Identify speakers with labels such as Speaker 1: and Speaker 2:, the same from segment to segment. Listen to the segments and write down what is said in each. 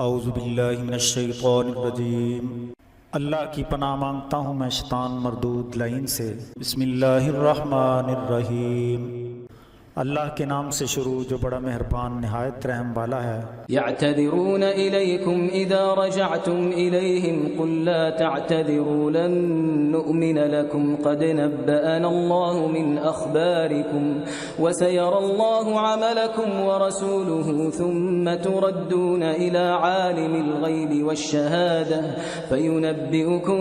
Speaker 1: اعوذ باللہ من الشیطان الرجیم۔ اللہ کی پناہ مانگتا ہوں میں شیطان مردود لعین سے۔ بسم اللہ الرحمن الرحیم۔ اللہ کے نام سے شروع جو بڑا مہربان نہایت رحم والا ہے۔
Speaker 2: يعتذرون إليكم إذا رجعتم إليهم قل لا تعتذروا لن نؤمن لكم قد نبأنا الله من أخباركم وسيرى الله عملكم ورسوله ثم تردون إلى عالم الغيب والشهادة فينبئكم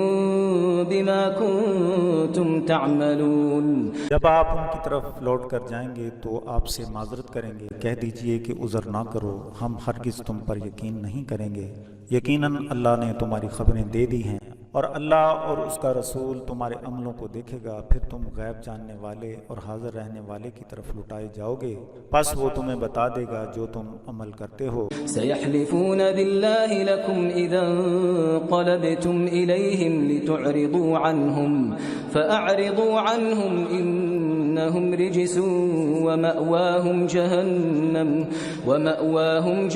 Speaker 2: بما كنتم تعملون۔
Speaker 1: جب آپ ان کی طرف لوٹ کر جائیں گے تو آپ سے معذرت کریں گے، کہہ دیجئے کہ عذر نہ کرو، ہم ہرگز تم پر یقین نہیں کریں گے، یقیناً اللہ نے تمہاری خبریں دے دی ہیں، اور اللہ اور اس کا رسول تمہارے عملوں کو دیکھے گا، پھر تم غیب جاننے والے اور حاضر رہنے والے کی طرف لٹائے جاؤ گے، پس وہ تمہیں بتا دے گا جو تم عمل کرتے ہو۔
Speaker 2: سيحلفون بالله لكم إذا انقلبتم إليهم لتعرضوا عنهم فأعرضوا عنهم إنهم رجس ومأواهم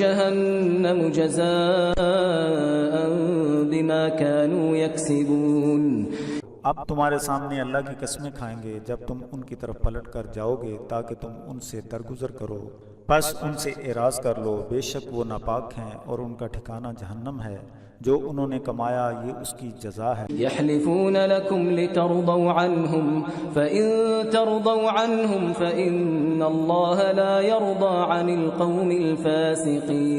Speaker 2: جهنم جزاء بما كانوا يكسبون۔
Speaker 1: اب تمہارے سامنے اللہ کی قسمیں کھائیں گے جب تم ان کی طرف پلٹ کر جاؤ گے تاکہ تم ان سے درگزر کرو، پس ان سے اعراض کر لو، بے شک وہ ناپاک ہیں اور ان کا ٹھکانہ جہنم ہے، جو انہوں نے کمایا یہ اس کی جزا ہے۔
Speaker 2: يحلفون لكم لترضوا عنهم فإن ترضوا عنهم فإن الله لا يرضى عن القوم الفاسقين۔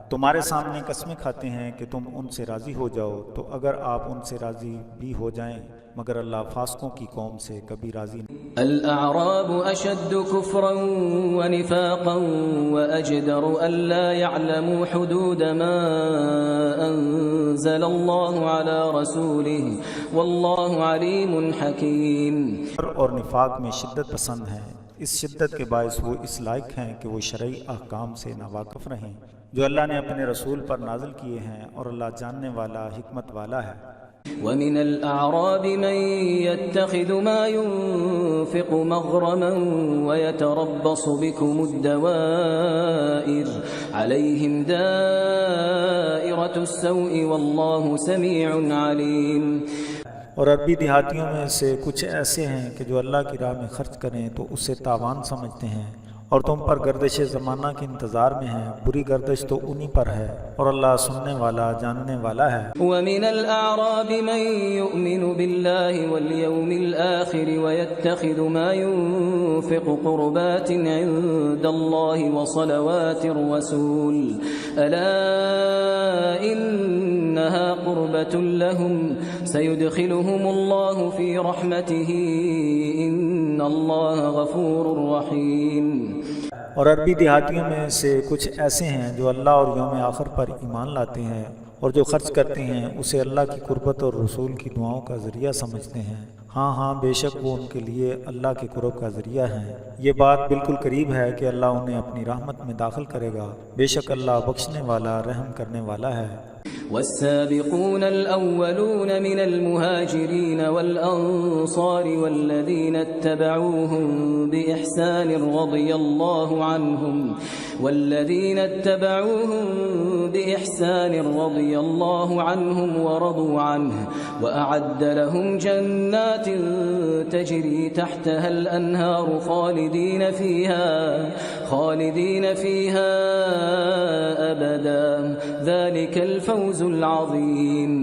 Speaker 1: تمہارے سامنے قسمیں کھاتے ہیں کہ تم ان سے راضی ہو جاؤ، تو اگر آپ ان سے راضی بھی ہو جائیں مگر اللہ فاسقوں کی قوم سے کبھی راضی نہیں۔
Speaker 2: الأعراب أشد كفرا ونفاقا وأجدر ألا يعلموا حدود ما أنزل الله على رسوله والله عليم حكيم۔
Speaker 1: اور نفاق میں شدت پسند ہیں، اس شدت کے باعث وہ اس لائق ہیں کہ وہ شرعی احکام سے ناواقف رہیں جو اللہ نے اپنے رسول پر نازل کیے ہیں، اور اللہ جاننے والا حکمت والا ہے۔
Speaker 2: ومن الأعراب من يتخذ ما ينفق مغرما ويتربص بكم الدوائر عليهم دائرة السوء والله سميع عليم۔
Speaker 1: اور عربی دیہاتیوں میں سے کچھ ایسے ہیں کہ جو اللہ کی راہ میں خرچ کریں تو اسے تاوان سمجھتے ہیں، اور تم پر گردش زمانہ کے انتظار میں ہیں، بری گردش تو انہی پر ہے، اور اللہ سننے والا جاننے والا ہے۔
Speaker 2: ومن الأعراب من يؤمن بالله واليوم الآخر ويتخذ ما ينفق قربات عند الله وصلوات الرسول ألا إنها قربة لهم سيدخلهم الله في رحمته إن الله غفور رحيم۔
Speaker 1: اور عربی دیہاتیوں میں سے کچھ ایسے ہیں جو اللہ اور یوم آخر پر ایمان لاتے ہیں، اور جو خرچ کرتے ہیں اسے اللہ کی قربت اور رسول کی دعاؤں کا ذریعہ سمجھتے ہیں، ہاں بے شک وہ ان کے لیے اللہ کے قرب کا ذریعہ ہیں۔ یہ بات بالکل قریب ہے کہ اللہ انہیں اپنی رحمت میں داخل کرے گا، بے شک اللہ بخشنے والا رحم کرنے والا ہے۔
Speaker 2: والسابقون الأولون من المهاجرين والأنصار والذين اتبعوهم بإحسان رضي الله عنهم ورضوا عنه وأعد لهم جنات تجري تحتها الأنهار خالدين فيها أبدا ذلك الفوز العظیم۔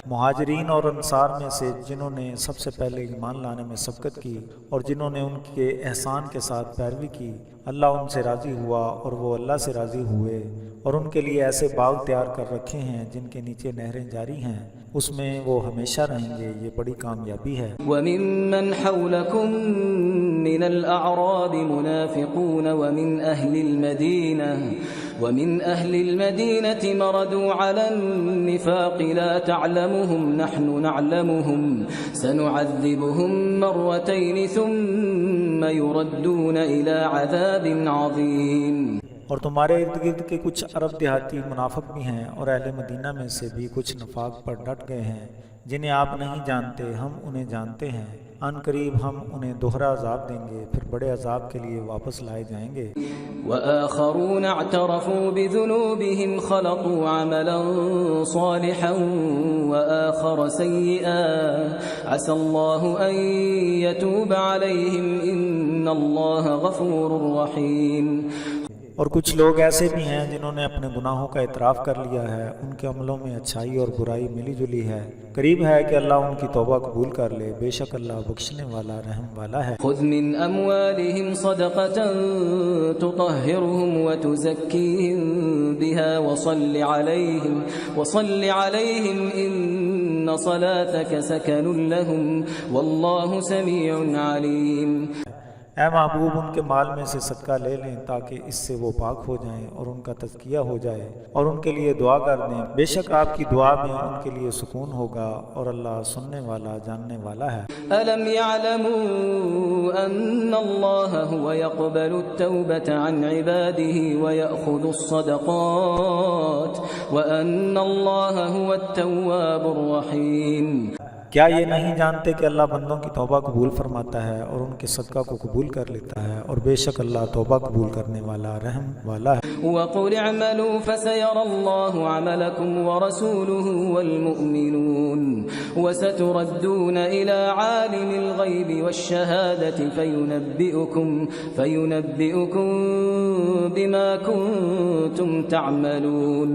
Speaker 1: مہاجرین اور انصار میں سے جنہوں نے سب سے پہلے ایمان لانے میں سبقت کی اور جنہوں نے ان کے احسان کے ساتھ پیروی کی، اللہ ان سے راضی ہوا اور وہ اللہ سے راضی ہوئے، اور ان کے لیے ایسے باغ تیار کر رکھے ہیں جن کے نیچے نہریں جاری ہیں، اس میں وہ ہمیشہ رہیں گے، یہ بڑی کامیابی ہے۔
Speaker 2: وَمِمَّنْ حَوْلَكُمْ مِنَ الْأَعْرَابِ مُنَافِقُونَ ومن أهل المدينة مردوا على النفاق لا تعلمهم نحن نعلمهم سنعذبهم مرتين ثم يردون إلى عذاب عظيم۔
Speaker 1: اور تمہارے ارد گرد کے کچھ عرب دیہاتی منافق بھی ہیں، اور اہل مدینہ میں سے بھی کچھ نفاق پر ڈٹ گئے ہیں جنہیں آپ نہیں جانتے ہم انہیں جانتے ہیں، ان قریب ہم انہیں دوہرا عذاب دیں گے، پھر بڑے عذاب کے لیے واپس لائے جائیں گے۔
Speaker 2: وآخرون اعترفوا بذنوبهم خلقوا عملا صالحا وآخر سيئا عسى الله أن يتوب عليهم إن الله غفور رحيم۔
Speaker 1: اور کچھ لوگ ایسے بھی ہیں جنہوں نے اپنے گناہوں کا اعتراف کر لیا ہے، ان کے عملوں میں اچھائی اور برائی ملی جلی ہے، قریب ہے کہ اللہ ان کی توبہ قبول کر لے، بے شک اللہ بخشنے والا رحم والا ہے۔
Speaker 2: خذ من أموالهم صدقة تطهرهم وتزكيهم بها وصل عليهم إن صلاتك سكن لهم والله سميع عليم۔
Speaker 1: اے محبوب ان کے مال میں سے صدقہ لے لیں تاکہ اس سے وہ پاک ہو جائیں اور ان کا تزکیہ ہو جائے، اور ان کے لیے دعا کر دیں، بے شک آپ کی دعا میں ان کے لیے سکون ہوگا اور اللہ سننے والا جاننے والا ہے۔
Speaker 2: ألم يعلموا أن الله هو يقبل التوبة عن عباده ويأخذ الصدقات وأن الله هو التواب الرحيم۔
Speaker 1: کیا یہ نہیں جانتے کہ اللہ بندوں کی توبہ قبول فرماتا ہے اور ان کے صدقہ کو قبول کر لیتا ہے، اور بے شک اللہ توبہ قبول کرنے والا رحم والا ہے۔
Speaker 2: وقل اعملوا فسيرى الله عملكم ورسوله والمؤمنون وستردون إلى عالم الغيب والشهادة فينبئكم بما كنتم تعملون۔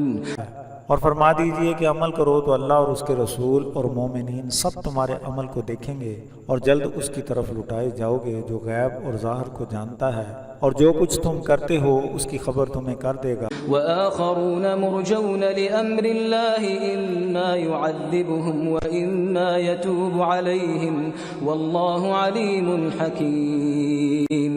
Speaker 1: اور فرما دیجئے کہ عمل کرو تو اللہ اور اس کے رسول اور مومنین سب تمہارے عمل کو دیکھیں گے، اور جلد اس کی طرف لٹائے جاؤ گے جو غیب اور ظاہر کو جانتا ہے، اور جو کچھ تم کرتے ہو اس کی خبر تمہیں کر دے گا۔
Speaker 2: وآخرون مرجون لأمر الله إما يعذبهم وإما يتوب عليهم والله عليم حكيم۔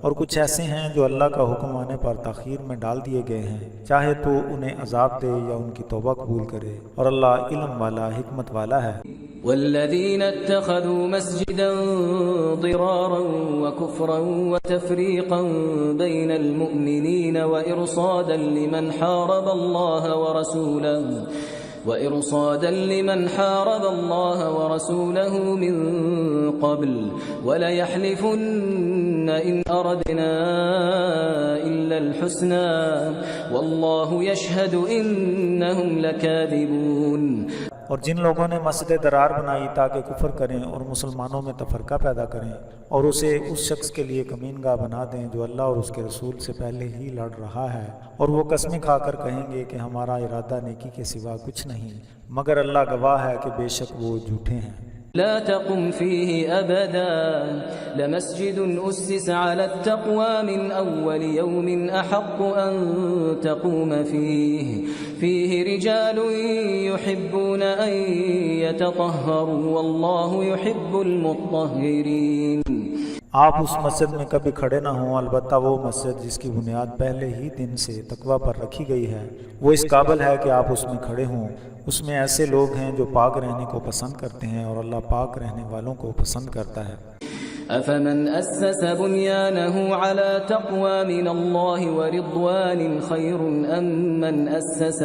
Speaker 1: اور کچھ ایسے ہیں جو اللہ کا حکم آنے پر تاخیر میں ڈال دیے گئے ہیں، چاہے تو انہیں عذاب دے یا ان کی توبہ قبول کرے، اور اللہ علم والا حکمت والا ہے۔
Speaker 2: والذين اتخذوا مسجدا ضرارا وكفرا وتفريقا بين المؤمنين وإرصادا لمن حارب الله ورسوله من قبل وليحلفن إن أردنا إلا الحسنى والله يشهد إنهم لكاذبون۔
Speaker 1: اور جن لوگوں نے مسجد درار بنائی تاکہ کفر کریں اور مسلمانوں میں تفرقہ پیدا کریں، اور اسے اس شخص کے لیے کمین گاہ بنا دیں جو اللہ اور اس کے رسول سے پہلے ہی لڑ رہا ہے، اور وہ قسمیں کھا کر کہیں گے کہ ہمارا ارادہ نیکی کے سوا کچھ نہیں، مگر اللہ گواہ ہے کہ بے شک وہ جھوٹے ہیں۔
Speaker 2: لا تقم فيه أبدا لمسجد أسس على التقوى من أول يوم أحق أن تقوم فيه رجال يحبون أن يتطهروا والله يحب المطهرين۔
Speaker 1: آپ اس مسجد میں کبھی کھڑے نہ ہوں، البتہ وہ مسجد جس کی بنیاد پہلے ہی دن سے تقوی پر رکھی گئی ہے، وہ اس قابل ہے کہ آپ اس میں کھڑے ہوں۔ اس میں ایسے لوگ ہیں جو پاک رہنے کو پسند کرتے ہیں، اور اللہ پاک رہنے والوں کو پسند کرتا ہے۔
Speaker 2: أفمن أسس بنيانه على تقوى من الله ورضوان خير أم من أسس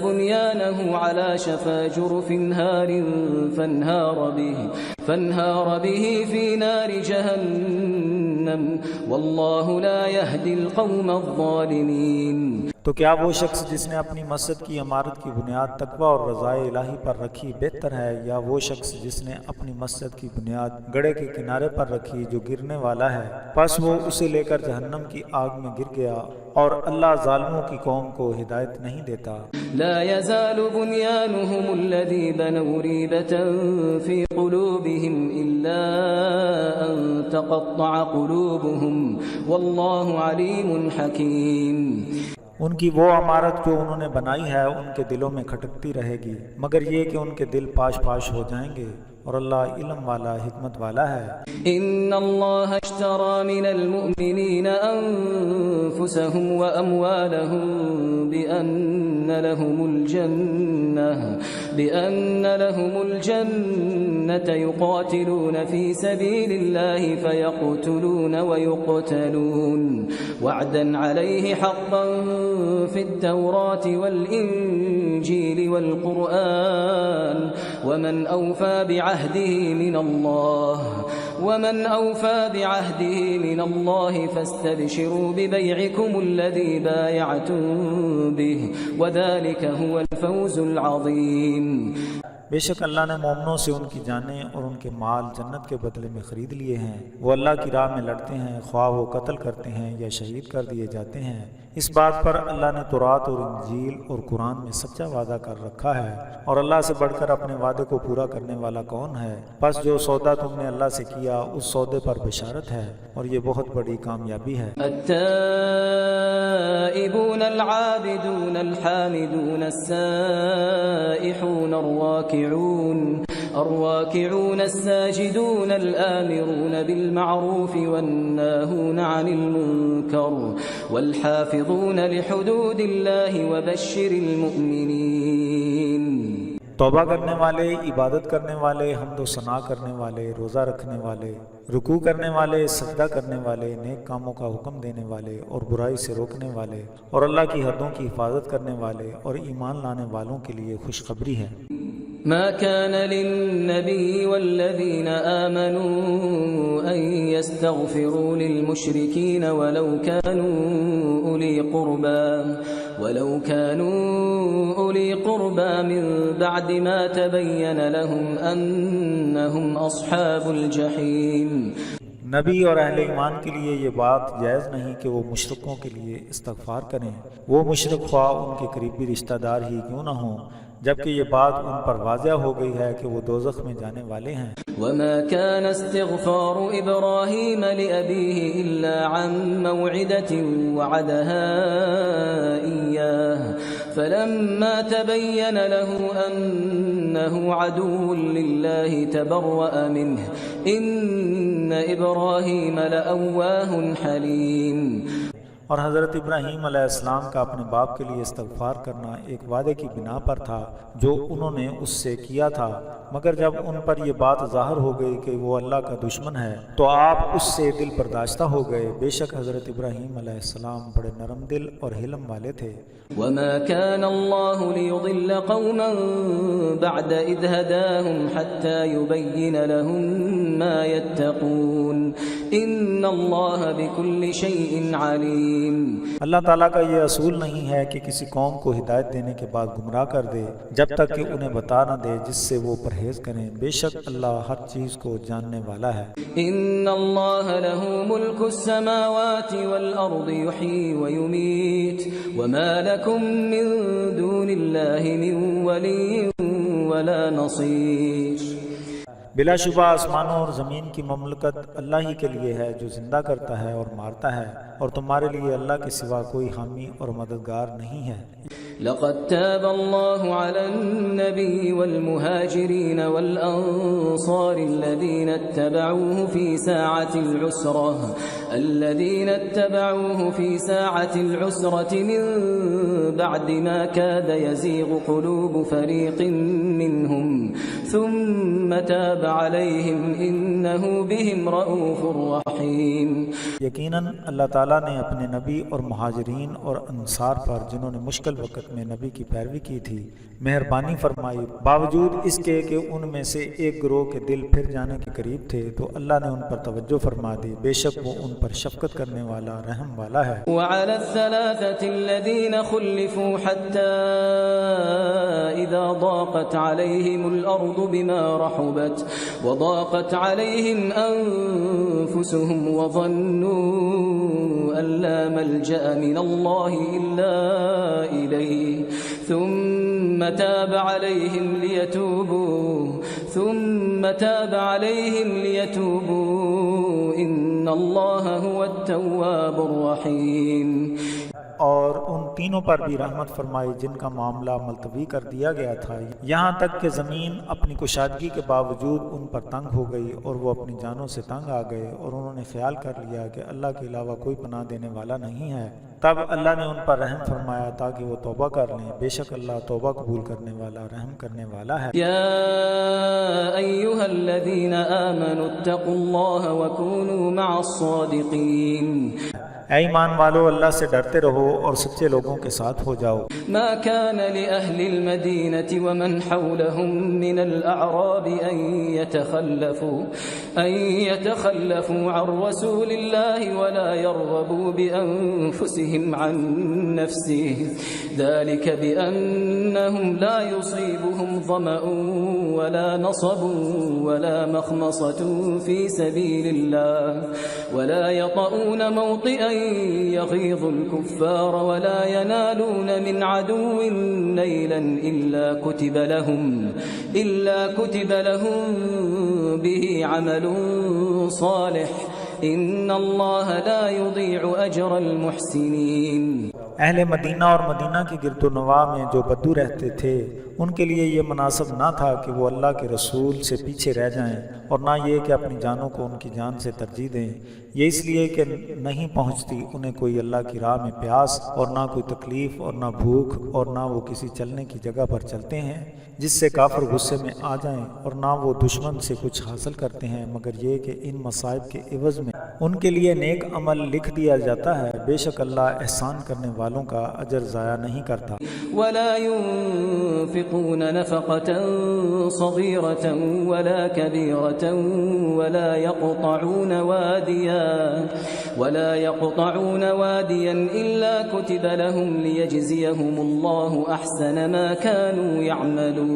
Speaker 2: بنيانه على شفا جرف هار فانهار به في نار جهنم والله لا يهدي القوم الظالمين۔
Speaker 1: تو کیا وہ شخص جس نے اپنی مسجد کی عمارت کی بنیاد تقوی اور رضائے الہی پر رکھی بہتر ہے، یا وہ شخص جس نے اپنی مسجد کی بنیاد گڑھے کے کنارے پر رکھی جو گرنے والا ہے، پس وہ اسے لے کر جہنم کی آگ میں گر گیا، اور اللہ ظالموں کی قوم کو ہدایت نہیں دیتا۔
Speaker 2: لا يزال بنيانهم الذي بنوا ريبة في قلوبهم إلا أن تقطع قلوبهم والله عليم حكيم۔
Speaker 1: ان کی وہ عمارت جو انہوں نے بنائی ہے ان کے دلوں میں کھٹکتی رہے گی، مگر یہ کہ ان کے دل پاش پاش ہو جائیں گے، اور اللہ علم والا حکمت والا ہے۔
Speaker 2: ان اللہ اشترى من المؤمنین انفسهم واموالهم بان بأن لهم الجنة يقاتلون في سبيل الله فيقتلون ويقتلون وعدا عليه حقا في التوراة والإنجيل والقرآن ومن أوفى بعهده من الله فاستبشروا ببيعكم الذي بايعتم به وذلك هو الفوز العظيم.
Speaker 1: بے شک اللہ نے مومنوں سے ان کی جانیں اور ان کے مال جنت کے بدلے میں خرید لیے ہیں. وہ اللہ کی راہ میں لڑتے ہیں، خواہ وہ قتل کرتے ہیں یا شہید کر دیے جاتے ہیں. اس بات پر اللہ نے تورات اور انجیل اور قرآن میں سچا وعدہ کر رکھا ہے، اور اللہ سے بڑھ کر اپنے وعدے کو پورا کرنے والا کون ہے؟ پس جو سودا تم نے اللہ سے کیا اس سودے پر بشارت ہے، اور یہ بہت بڑی کامیابی ہے.
Speaker 2: التائبون العابدون الحامدون السائحون الراكعون الساجدون الآمرون بالمعروف والناهون عن المنكر والحافظون لحدود الله وبشر المؤمنين.
Speaker 1: توبہ کرنے والے، عبادت کرنے والے، حمد و ثنا کرنے والے، روزہ رکھنے والے، رکوع کرنے والے، سجدہ کرنے والے، نیک کاموں کا حکم دینے والے اور برائی سے روکنے والے، اور اللہ کی حدوں کی حفاظت کرنے والے اور ایمان لانے والوں کے لیے خوشخبری ہے.
Speaker 2: ما كان للنبي والذين آمنوا أن يستغفروا للمشركين ولو كانوا أولي قربى من بعد ما تبين لهم أنهم أصحاب الجحيم.
Speaker 1: نبی اور اہل ایمان کے لیے یہ بات جائز نہیں کہ وہ مشرکوں کے لیے استغفار کریں، وہ مشرک خواہ ان کے قریبی رشتہ دار ہی کیوں نہ ہوں، جبکہ یہ بات ان پر واضح ہو گئی ہے کہ وہ دوزخ میں جانے والے ہیں.
Speaker 2: وما كان استغفار إبراهيم لأبيه إلا عن موعدة وعدها إياه فلما تبين له أنه عدو لله تبرأ منه إن إبراهيم لأواه حليم.
Speaker 1: اور حضرت ابراہیم علیہ السلام کا اپنے باپ کے لیے استغفار کرنا ایک وعدے کی بنا پر تھا جو انہوں نے اس سے کیا تھا، مگر جب ان پر یہ بات ظاہر ہو گئی کہ وہ اللہ کا دشمن ہے تو آپ اس سے دل برداشتہ ہو گئے. بے شک حضرت ابراہیم علیہ السلام بڑے نرم دل اور حلم والے تھے.
Speaker 2: وما كان الله ليضل قوما بعد إذ هداهم حتى يبين لهم ما يتقون إن الله بكل شيء عليم.
Speaker 1: اللہ تعالیٰ کا یہ اصول نہیں ہے کہ کسی قوم کو ہدایت دینے کے بعد گمراہ کر دے جب تک کہ انہیں بتا نہ دے جس سے وہ پرہیز کریں. بے شک اللہ ہر چیز کو جاننے والا ہے.
Speaker 2: إن الله له ملك السماوات والأرض يحيي ويميت وما لكم من دون الله من ولي ولا نصير.
Speaker 1: بلا شبہ آسمانوں اور زمین کی مملکت اللہ ہی کے لیے ہے جو زندہ کرتا ہے اور مارتا ہے، اور تمہارے لیے اللہ کے سوا کوئی حامی اور مددگار نہیں ہے.
Speaker 2: لقد تاب الله على النبي والمهاجرين والأنصار الذين اتبعوه في ساعة العسرة من بعد ما كاد يزيغ قلوب فريق منهم ثم تاب عليهم إنه بهم رؤوف رحيم.
Speaker 1: یقیناً اللہ تعالیٰ نے اپنے نبی اور مہاجرین اور انصار پر جنہوں نے مشکل وقت میں نبی کی پیروی کی تھی مہربانی فرمائی، باوجود اس کے کہ ان میں سے ایک گروہ کے دل پھر جانے کے قریب تھے تو اللہ نے ان پر توجہ فرما دی. بے شک وہ ان پر شفقت کرنے والا رحم والا ہے.
Speaker 2: وعلى الثلاثة الذين خلفوا حتى إذا ضاقت عليهم الأرض بما رحبت وضاقت عليهم أنفسهم وظنوا أن لا ملجأ من الله إلا إليه ثم تاب عليهم ليتوبوا إن الله هو التواب الرحيم.
Speaker 1: اور ان تینوں پر بھی رحمت فرمائی جن کا معاملہ ملتوی کر دیا گیا تھا، یہاں تک کہ زمین اپنی کشادگی کے باوجود ان پر تنگ ہو گئی اور وہ اپنی جانوں سے تنگ آ گئے، اور انہوں نے خیال کر لیا کہ اللہ کے علاوہ کوئی پناہ دینے والا نہیں ہے۔ تب اللہ نے ان پر رحم فرمایا تاکہ وہ توبہ کر لیں، بے شک اللہ توبہ قبول کرنے والا رحم کرنے والا ہے۔
Speaker 2: یا ایھا الذین آمنوا اتقوا اللہ وکونوا مع الصادقین۔
Speaker 1: اے ایمان والو، اللہ سے ڈرتے رہو اور سچے لوگوں کے ساتھ ہو جاؤ۔
Speaker 2: ما كان لأهل المدينة ومن حولهم من الأعراب أن يتخلفوا عن رسول الله ولا يرغبوا بأنفسهم عن نفسه، ذلك بأنهم لا يصيبهم ظمأ ولا نصب ولا مخمصة في سبيل الله ولا يطؤون موطئا يغيظ الكفار ولا ينالون من عدو نيلا إلا كتب لهم به عمل صالح إن الله لا يضيع أجر المحسنين۔
Speaker 1: اہل مدینہ اور مدینہ کی گرد و نواح میں جو بدو رہتے تھے ان کے لیے یہ مناسب نہ تھا کہ وہ اللہ کے رسول سے پیچھے رہ جائیں، اور نہ یہ کہ اپنی جانوں کو ان کی جان سے ترجیح دیں، یہ اس لیے کہ نہیں پہنچتی انہیں کوئی اللہ کی راہ میں پیاس، اور نہ کوئی تکلیف، اور نہ بھوک، اور نہ وہ کسی چلنے کی جگہ پر چلتے ہیں جس سے کافر غصے میں آ جائیں، اور نہ وہ دشمن سے کچھ حاصل کرتے ہیں مگر یہ کہ ان مصائب کے عوض میں ان کے لیے نیک عمل لکھ دیا جاتا ہے، بے شک اللہ احسان کرنے والوں کا اجر ضائع نہیں کرتا۔
Speaker 2: ولا ينفقون نفقة صغيرة ولا كبيرة ولا يقطعون واديا إلا كتب لهم ليجزيهم الله أحسن ما كانوا يعملون۔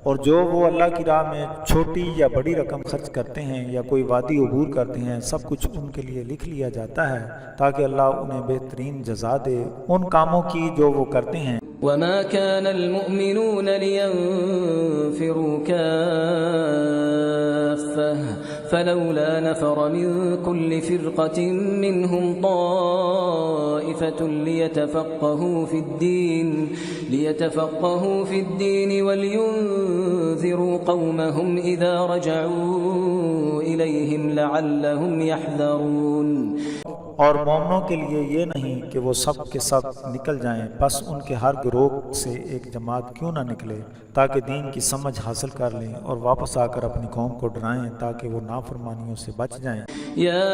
Speaker 1: اور جو وہ اللہ کی راہ میں چھوٹی یا بڑی رقم خرچ کرتے ہیں یا کوئی وادی عبور کرتے ہیں، سب کچھ ان کے لیے لکھ لیا جاتا ہے تاکہ اللہ انہیں بہترین جزا دے ان کاموں کی جو وہ کرتے ہیں۔
Speaker 2: وما كان المؤمنون لينفروا كافة فلولا نفر من كل فرقة منهم طائفة ليتفقهوا في الدين ولينذروا قومهم إذا رجعوا إليهم لعلهم يحذرون۔
Speaker 1: اور مومنوں کے لیے یہ نہیں کہ وہ سب کے سب نکل جائیں، بس ان کے ہر گروہ سے ایک جماعت کیوں نہ نکلے تاکہ دین کی سمجھ حاصل کر لیں اور واپس آ کر اپنی قوم کو ڈرائیں تاکہ وہ نافرمانیوں سے بچ جائیں۔
Speaker 2: یا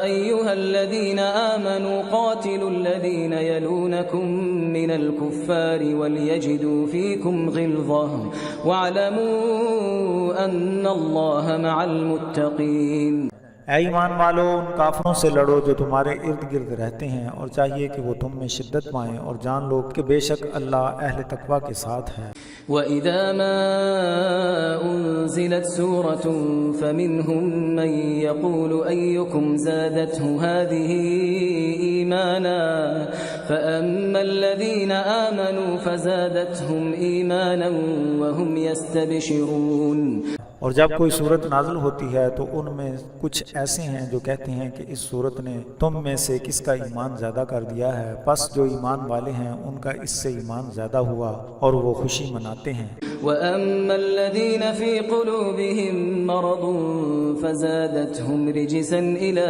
Speaker 2: ایھا الذین آمنوا قاتلوا الذین یلونکم من الکفار ولیجدوا فیکم غلظة واعلموا ان اللہ مع المتقین۔
Speaker 1: اے ایمان والو، ان کافروں سے لڑو جو تمہارے ارد گرد رہتے ہیں، اور چاہیے کہ وہ تم میں شدت پائیں، اور جان لو کہ بے شک اللہ اہل تقوی کے ساتھ ہے۔
Speaker 2: وَإِذَا مَا أُنزِلَتْ سُورَةٌ فَمِنْهُمْ مَنْ يَقُولُ أَيُّكُمْ زَادَتْهُ هَذِهِ إِيمَانًا فَأَمَّا الَّذِينَ آمَنُوا فَزَادَتْهُمْ إِيمَانًا وَهُمْ يَسْتَبْشِرُونَ۔
Speaker 1: اور جب کوئی صورت نازل ہوتی ہے تو ان میں کچھ ایسے ہیں جو کہتے ہیں کہ اس صورت نے تم میں سے کس کا ایمان زیادہ کر دیا ہے، پس جو ایمان والے ہیں ان کا اس سے ایمان زیادہ ہوا اور وہ خوشی مناتے ہیں۔
Speaker 2: وَأَمَّا الَّذِينَ فِي قُلُوبِهِم مَّرَضٌ فَزَادَتْهُمْ رِجْسًا إِلَى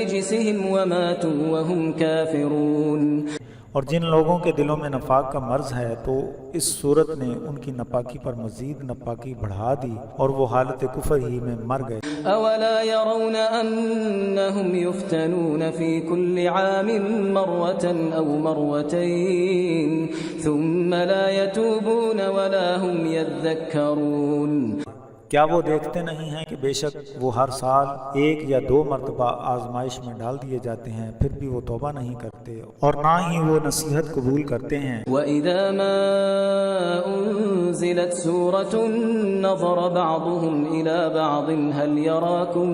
Speaker 2: رِجْسِهِمْ وَمَاتُوا وَهُمْ كَافِرُونَ۔
Speaker 1: اور جن لوگوں کے دلوں میں نفاق کا مرض ہے تو اس صورت نے ان کی ناپاکی پر مزید ناپاکی بڑھا دی اور وہ حالت کفر ہی میں مر گئے۔
Speaker 2: اولا يرون انهم يفتنون في كل عام مرة او مرتين ثم لا يتوبون ولا هم يذكرون۔
Speaker 1: کیا وہ دیکھتے نہیں ہیں کہ بے شک وہ ہر سال ایک یا دو مرتبہ آزمائش میں ڈال دیے جاتے ہیں، پھر بھی وہ توبہ نہیں کرتے اور نہ ہی وہ نصیحت قبول کرتے ہیں۔
Speaker 2: وَإِذَا مَا أُنزِلَتْ سُورَةٌ نَظَرَ بَعْضُهُمْ إِلَى بَعْضٍ هَلْ يَرَاكُمْ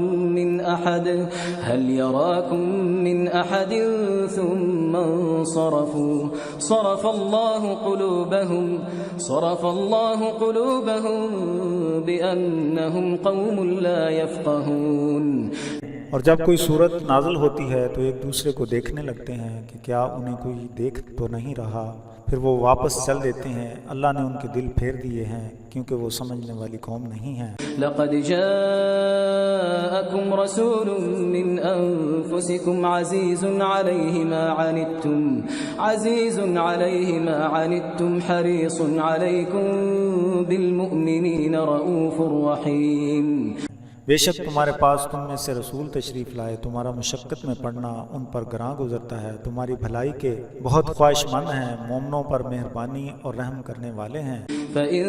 Speaker 2: مِنْ أَحَدٍ ثُمَّ انصَرَفُوا صَرَفَ اللَّهُ قُلُوبَهُمْ بِأَنَّهُمْ قَوْمٌ لَا يَفْقَهُونَ۔
Speaker 1: اور جب کوئی صورت نازل ہوتی ہے تو ایک دوسرے کو دیکھنے لگتے ہیں کہ کیا انہیں کوئی دیکھ تو نہیں رہا، پھر وہ واپس چل دیتے ہیں۔ اللہ نے ان کے دل پھیر دیے ہیں کیونکہ وہ سمجھنے والی قوم نہیں ہیں۔
Speaker 2: لقد جاءكم رسول من أنفسكم عزيز عليه ما عنتم حريص عليكم بالمؤمنين رؤوف رحيم۔
Speaker 1: بے شک تمہارے پاس تم میں سے رسول تشریف لائے، تمہارا مشقت میں پڑنا ان پر گراں گزرتا ہے، تمہاری بھلائی کے بہت خواہش مند ہیں، مومنوں پر مہربانی اور رحم کرنے والے ہیں۔
Speaker 2: فَإِن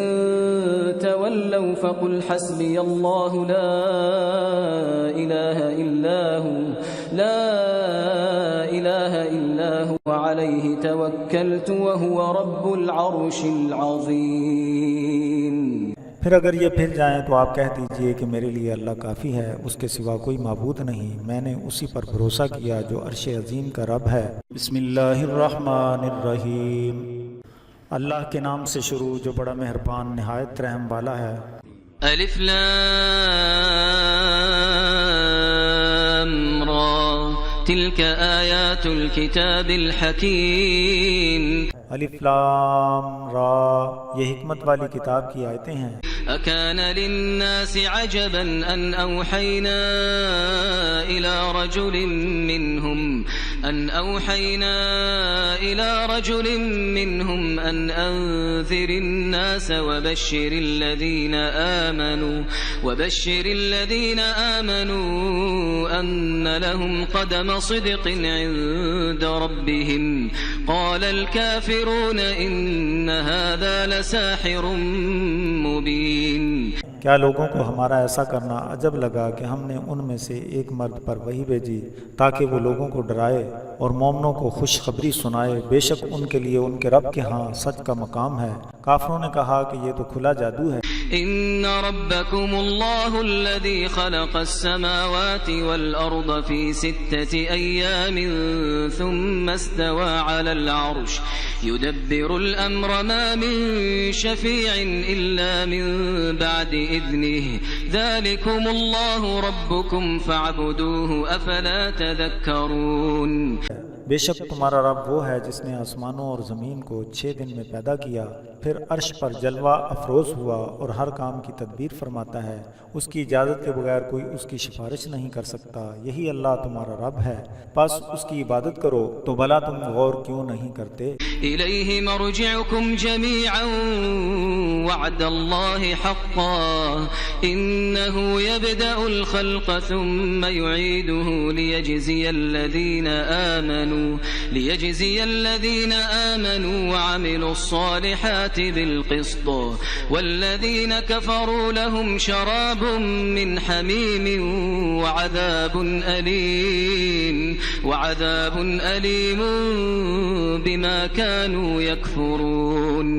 Speaker 2: تَوَلَّوْا فَقُلْ حَسْبِيَ اللَّهُ لَا إِلَٰهَ إِلَّا هُوَ عَلَيْهِ تَوَكَّلْتُ وَهُوَ رَبُّ الْعَرْشِ الْعَظِيمِ۔
Speaker 1: پھر اگر یہ پھر جائیں تو آپ کہہ دیجئے کہ میرے لیے اللہ کافی ہے، اس کے سوا کوئی معبود نہیں، میں نے اسی پر بھروسہ کیا جو عرش عظیم کا رب ہے۔ بسم اللہ الرحمن الرحیم، اللہ کے نام سے شروع جو بڑا مہربان نہایت رحم والا ہے۔
Speaker 2: الف لام را تلك آیات الكتاب الحکیم۔
Speaker 1: الف لام را، یہ حکمت والی کتاب کی آیتیں ہیں۔
Speaker 2: أكان للناس عجبا أن أوحينا إلى رجل منهم أن أنذر الناس وبشر الذين آمنوا أن لهم قدم صدق عند ربهم قال الكافرون إن هذا لساحر مبين۔
Speaker 1: کیا لوگوں کو ہمارا ایسا کرنا عجب لگا کہ ہم نے ان میں سے ایک مرد پر وحی بھیجی تاکہ وہ لوگوں کو ڈرائے اور مومنوں کو خوشخبری سنائے، بے شک ان کے لیے ان کے رب کے ہاں سچ کا مقام ہے۔ کافروں نے کہا کہ یہ تو کھلا جادو ہے۔
Speaker 2: ان ربکم اللہ الذی خلق السماوات والارض فی 6 ایام ثم استوى على العرش يدبر الامر ما من شفیع الا من بعد اذنه ذلكم اللہ ربکم فاعبدوه افلا تذکرون۔
Speaker 1: بے شک تمہارا رب وہ ہے جس نے آسمانوں اور زمین کو 6 دن میں پیدا کیا، پھر عرش پر جلوہ افروز ہوا اور ہر کام کی تدبیر فرماتا ہے، اس کی اجازت کے بغیر کوئی اس کی سفارش نہیں کر سکتا، یہی اللہ تمہارا رب ہے، پس اس کی عبادت کرو، تو بھلا تم غور کیوں نہیں کرتے؟
Speaker 2: الیہ مرجعکم جمیعا وعد اللہ حقا انہ یبدأ الخلق ثم یعیدہ لیجزی الذین آمنوا وعملوا الصالحات بالقسط والذین کفروا لهم شراب من حمیم وعذاب علیم بما كانوا یکفرون۔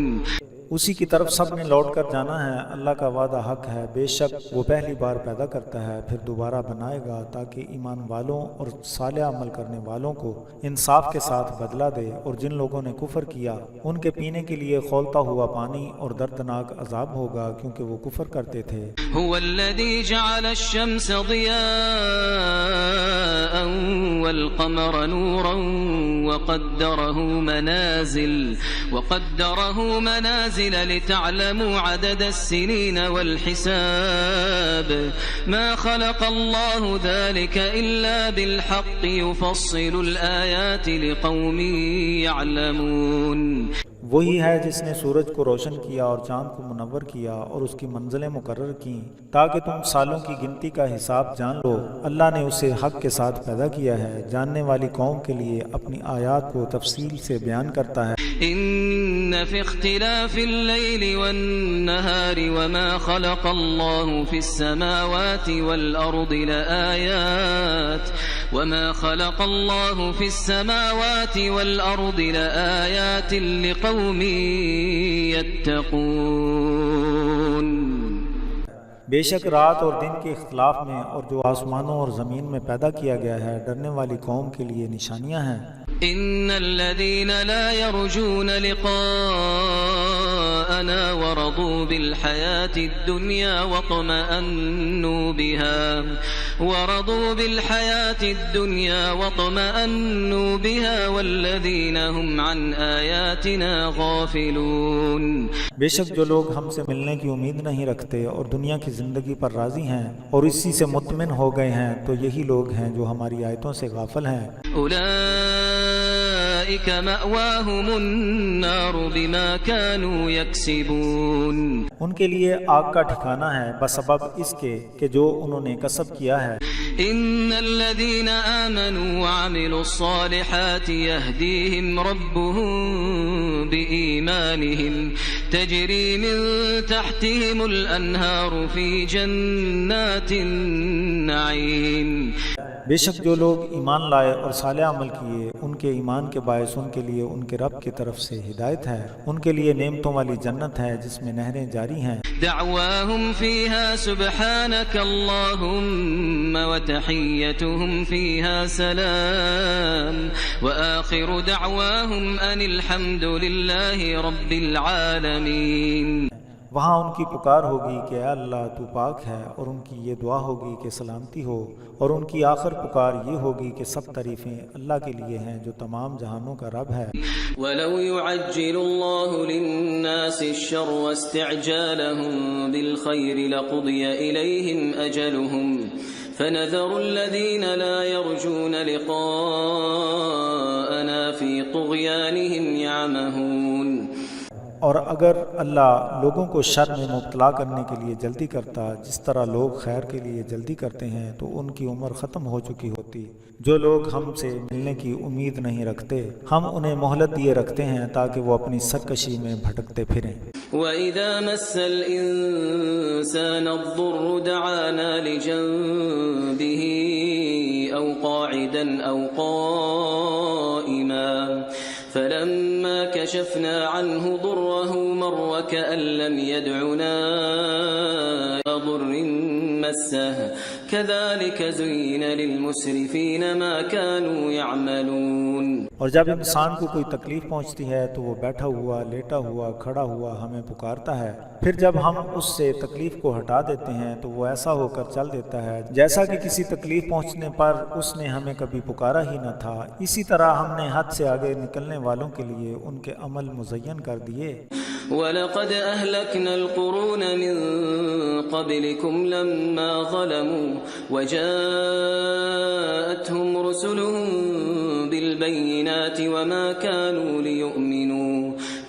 Speaker 1: اسی کی طرف سب نے لوٹ کر جانا ہے، اللہ کا وعدہ حق ہے، بے شک وہ پہلی بار پیدا کرتا ہے پھر دوبارہ بنائے گا تاکہ ایمان والوں اور صالح عمل کرنے والوں کو انصاف کے ساتھ بدلہ دے، اور جن لوگوں نے کفر کیا ان کے پینے کے لیے کھولتا ہوا پانی اور دردناک عذاب ہوگا کیونکہ وہ کفر کرتے تھے۔
Speaker 2: هو الذي جعل الشمس ضياء والقمر نورا وقدره منازل لتعلموا عدد السنين والحساب ما خلق الله ذلك إلا بالحق يفصل الآيات لقوم يعلمون۔
Speaker 1: وہی ہے جس نے سورج کو روشن کیا اور چاند کو منور کیا اور اس کی منزلیں مقرر کیں تاکہ تم سالوں کی گنتی کا حساب جان لو، اللہ نے اسے حق کے ساتھ پیدا کیا ہے، جاننے والی قوم کے لیے اپنی آیات کو تفصیل سے بیان کرتا ہے۔
Speaker 2: ان فی اختلاف اللیل والنہار وما خلق اللہ فی السماوات والارض لآیات لقوم یتقون۔
Speaker 1: بے شک رات اور دن کے اختلاف میں اور جو آسمانوں اور زمین میں پیدا کیا گیا ہے ڈرنے والی قوم کے لیے نشانیاں ہیں۔
Speaker 2: ان الذين لا يرجون لقاءنا وراءنا ورضوا بالحياة الدنيا واطمأنوا بها والذين هم عن آياتنا غافلون.
Speaker 1: بے شک جو لوگ ہم سے ملنے کی امید نہیں رکھتے اور دنیا کی زندگی پر راضی ہیں اور اسی سے مطمئن ہو گئے ہیں تو یہی لوگ ہیں جو ہماری آیتوں سے غافل ہیں.
Speaker 2: أولئك مأواهم النار بما كانوا يكسبون.
Speaker 1: ان کے لیے آگ کا ٹھکانہ ہے بسبب اس کے کہ جو انہوں نے کسب کیا ہے.
Speaker 2: إن الذين آمنوا وعملوا الصالحات يهديهم ربهم بإيمانهم تجري من تحتهم الأنهار في جنات النعيم.
Speaker 1: بے شک جو لوگ ایمان لائے اور صالح عمل کیے ان کے ایمان کے باعث ان کے لیے ان کے رب کی طرف سے ہدایت ہے. ان کے لیے نعمتوں والی جنت ہے جس میں نہریں جاری ہیں.
Speaker 2: دعواهم فيها سبحانك اللهم وتحيتهم فيها سلام وآخر دعواهم أن الحمد لله رب العالمين.
Speaker 1: وہاں ان کی پکار ہوگی کہ اے اللہ تو پاک ہے اور ان کی یہ دعا ہوگی کہ سلامتی ہو اور ان کی آخر پکار یہ ہوگی کہ سب تعریفیں اللہ کے لیے ہیں جو تمام جہانوں کا رب ہے.
Speaker 2: وَلَوْ يُعَجِّلُ اللَّهُ لِلنَّاسِ الشَّرَّ وَاسْتِعْجَالَهُم بِالْخَيْرِ لَقُضِيَ إِلَيْهِمْ أَجَلُهُمْ فَنَذَرُ الَّذِينَ لَا يَرْجُونَ لِقَاءَنَا فِي طُغْيَانِهِمْ يَعْمَهُونَ.
Speaker 1: اور اگر اللہ لوگوں کو شر میں مبتلا کرنے کے لیے جلدی کرتا جس طرح لوگ خیر کے لیے جلدی کرتے ہیں تو ان کی عمر ختم ہو چکی ہوتی. جو لوگ ہم سے ملنے کی امید نہیں رکھتے ہم انہیں مہلت دیے رکھتے ہیں تاکہ وہ اپنی سرکشی میں بھٹکتے پھریں.
Speaker 2: وَإِذَا مَسَّ الْإِنسَانَ الضُّرُّ دَعَانَا لِجَنبِهِ أَوْ قَاعِدًا أَوْ قَائِمًا فَلَمَّا كَشَفْنَا عَنْهُ ضُرَّهُ مَرَّ كَأَن لَّمْ يَدْعُنَا إِلَىٰ ضُرٍّ مَّسَّهُ كَذَلِكَ زُيِّنَ لِلْمُسْرِفِينَ مَا كَانُوا يَعْمَلُونَ.
Speaker 1: اور جب انسان کو کوئی تکلیف پہنچتی ہے تو وہ بیٹھا ہوا لیٹا ہوا کھڑا ہوا ہمیں پکارتا ہے. پھر جب ہم اس سے تکلیف کو ہٹا دیتے ہیں تو وہ ایسا ہو کر چل دیتا ہے جیسا کہ کسی تکلیف پہنچنے پر اس نے ہمیں کبھی پکارا ہی نہ تھا. اسی طرح ہم نے حد سے آگے نکلنے والوں کے لیے ان کے عمل مزین کر دیے.
Speaker 2: وَلَقَدْ أَهْلَكْنَا الْقُرُونَ مِن قَبْلِكُمْ لَمَّا ظَلَمُوا وَجَاءَتْهُمْ رُسُلُهُم بِالْبَيِّنَاتِ وَمَا كَانُوا لِيُؤْمِنُوا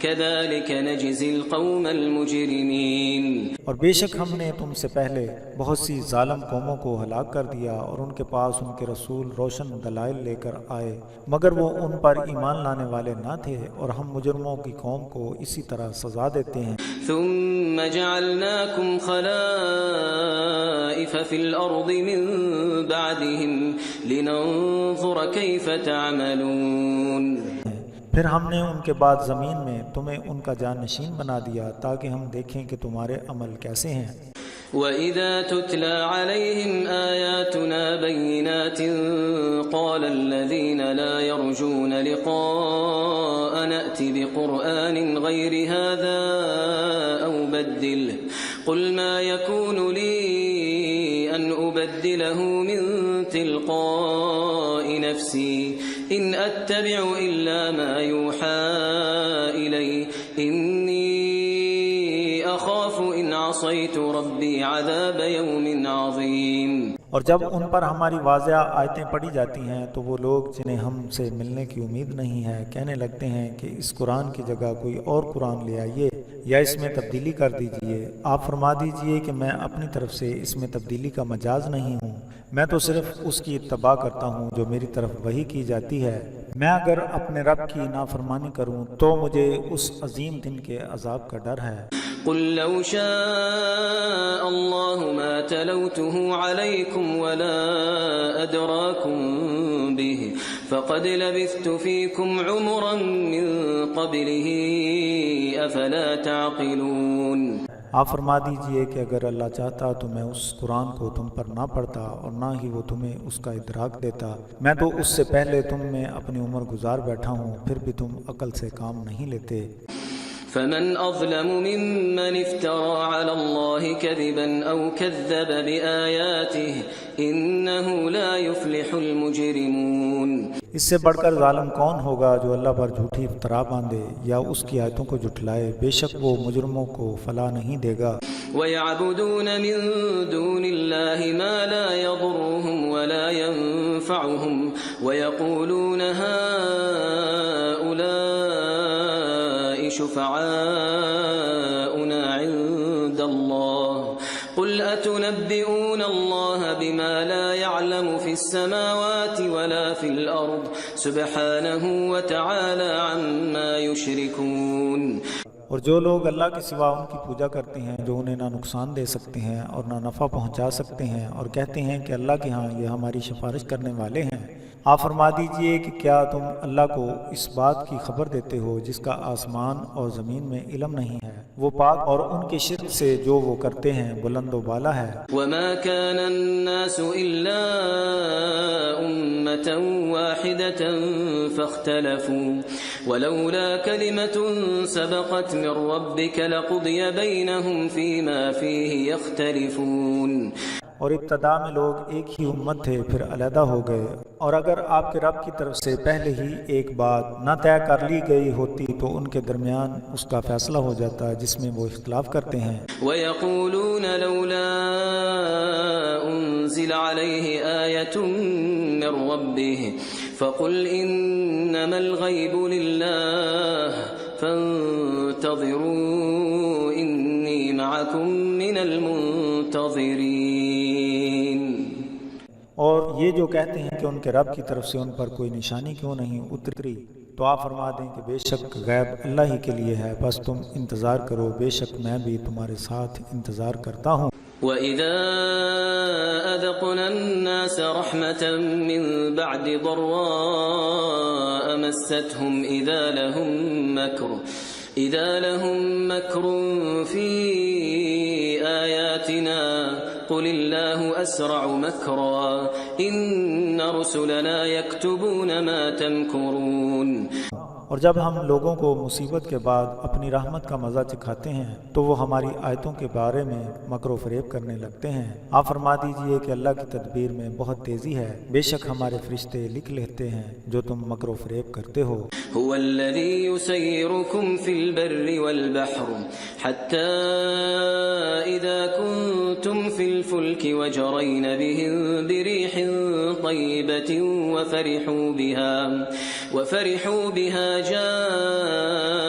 Speaker 2: كَذَلِكَ نَجْزِي الْقَوْمَ الْمُجْرِمِينَ.
Speaker 1: اور بے شک ہم نے تم سے پہلے بہت سی ظالم قوموں کو ہلاک کر دیا اور ان کے پاس ان کے رسول روشن دلائل لے کر آئے مگر وہ ان پر ایمان لانے والے نہ تھے اور ہم مجرموں کی قوم کو اسی طرح سزا دیتے ہیں.
Speaker 2: ثم جعلناكم خلائف في الأرض من بعدهم لننظر كيف تعملون.
Speaker 1: پھر ہم نے ان کے بعد زمین میں تمہیں ان کا جانشین بنا دیا تاکہ ہم دیکھیں کہ تمہارے عمل کیسے ہیں.
Speaker 2: وَإِذَا تُتْلَى عَلَيْهِمْ آيَاتُنَا بَيِّنَاتٍ قَالَ الَّذِينَ لَا يَرْجُونَ لِقَاءَنَا ائْتِ بِقُرْآنٍ غَيْرِ هَذَا أَوْ بَدِّلْهُ قُلْ مَا يَكُونُ لِي أَنْ أُبَدِّلَهُ مِنْ تِلْقَاءِ نَفْسِي إِنْ أَتَّبِعُ إِلَّا مَا يُوحَى إِلَيَّ إِنِّي أَخَافُ إِنْ عَصَيْتُ رَبِّي عَذَابَ يَوْمٍ عَظِيمٍ.
Speaker 1: اور جب ان پر ہماری واضح آیتیں پڑھی جاتی ہیں تو وہ لوگ جنہیں ہم سے ملنے کی امید نہیں ہے کہنے لگتے ہیں کہ اس قرآن کی جگہ کوئی اور قرآن لے آئیے یا اس میں تبدیلی کر دیجئے. آپ فرما دیجئے کہ میں اپنی طرف سے اس میں تبدیلی کا مجاز نہیں ہوں. میں تو صرف اس کی اتباع کرتا ہوں جو میری طرف وحی کی جاتی ہے. میں اگر اپنے رب کی نافرمانی کروں تو مجھے اس عظیم دن کے عذاب کا ڈر ہے.
Speaker 2: قل لو شاء الله ما تلوته عليكم ولا أدراكم به فقد لبثت فيكم عمرا من قبله أفلا تعقلون.
Speaker 1: آپ فرما دیجئے کہ اگر اللہ چاہتا تو میں اس قرآن کو تم پر نہ پڑھتا اور نہ ہی وہ تمہیں اس کا ادراک دیتا. میں تو اس سے پہلے تم میں اپنی عمر گزار بیٹھا ہوں پھر بھی تم عقل سے کام نہیں لیتے.
Speaker 2: فمن أظلم ممن افترى على الله كذبا أو كذب بآياته إنه لا يفلح المجرمون۔
Speaker 1: اس سے بڑھ کر ظالم کون ہوگا جو اللہ پر جھوٹی افطرا باندھے یا اس کی آیتوں کو جھٹلائے، بے شک وہ مجرموں کو فلاح نہیں دے گا۔
Speaker 2: وَيَعْبُدُونَ مِن دُونِ اللَّهِ مَا لَا يَضُرُّهُمْ وَلَا يَنفَعُهُمْ وَيَقُولُونَ هَؤُلَاءِ شُفَعَاؤُنَا عِندَ اللَّهِ قُلْ أَتُنَبِّئُونَ اللَّهَ بِمَا لَا يَعْلَمُ فِي السَّمَاوَاتِ وَلَا فِي الْأَرْضِ سُبْحَانَهُ وَتَعَالَى عَمَّا يُشْرِكُونَ۔
Speaker 1: اور جو لوگ اللہ کے سوا ان کی پوجا کرتے ہیں جو انہیں نہ نقصان دے سکتے ہیں اور نہ نفع پہنچا سکتے ہیں، اور کہتے ہیں کہ اللہ کے ہاں یہ ہماری سفارش کرنے والے ہیں، آپ فرما دیجئے کہ کیا تم اللہ کو اس بات کی خبر دیتے ہو جس کا آسمان اور زمین میں علم نہیں ہے؟ وہ پاک اور ان کے شرک سے جو وہ کرتے ہیں بلند و بالا ہے۔
Speaker 2: وَمَا كَانَ النَّاسُ إِلَّا أُمَّةً وَاحِدَةً فَاخْتَلَفُوا وَلَوْلَا كَلِمَةٌ سَبَقَتْ مِن رَّبِّكَ لَقُضِيَ بَيْنَهُمْ فِيمَا فِيهِ يَخْتَلِفُونَ۔
Speaker 1: اور ابتدا میں لوگ ایک ہی امت تھے، پھر علیحدہ ہو گئے، اور اگر آپ کے رب کی طرف سے پہلے ہی ایک بات نہ طے کر لی گئی ہوتی تو ان کے درمیان اس کا فیصلہ ہو جاتا جس میں وہ اختلاف کرتے ہیں۔
Speaker 2: وَيَقُولُونَ لَوْلَا أُنزِلَ عَلَيْهِ آيَةٌ مِّن رَّبِّهِ فَقُلْ إِنَّمَا الْغَيْبُ لِلَّهِ فَانتَظِرُوا إِنِّي مَعَكُم مِّنَ الْمُنتَظِرِينَ۔
Speaker 1: اور یہ جو کہتے ہیں کہ ان کے رب کی طرف سے ان پر کوئی نشانی کیوں نہیں اتری، تو آپ فرما دیں کہ بے شک غیب اللہ ہی کے لیے ہے، بس تم انتظار کرو، بے شک میں بھی تمہارے ساتھ انتظار کرتا ہوں۔
Speaker 2: وَإِذَا أَذَقْنَا النَّاسَ رَحْمَةً مِّن بَعْدِ ضَرَّاءَ مَسَّتْهُمْ إِذَا لَهُم مَّكْرٌ فِي آيَاتِنَا قُلِ اللَّهُ أَسْرَعُ مَكْرًا إِنَّ رُسُلَنَا يَكْتُبُونَ مَا تَمْكُرُونَ۔
Speaker 1: اور جب ہم لوگوں کو مصیبت کے بعد اپنی رحمت کا مزہ چکھاتے ہیں تو وہ ہماری آیتوں کے بارے میں مکر و فریب کرنے لگتے ہیں۔ آپ فرما دیجئے کہ اللہ کی تدبیر میں بہت تیزی ہے، بے شک ہمارے فرشتے لکھ لیتے ہیں جو تم مکر و فریب کرتے ہو۔
Speaker 2: هو الذي يسيركم في البر والبحر حتى إذا كنتم في الفلك وجرين بهم بريح طيبة وفرحوا بها جاءتها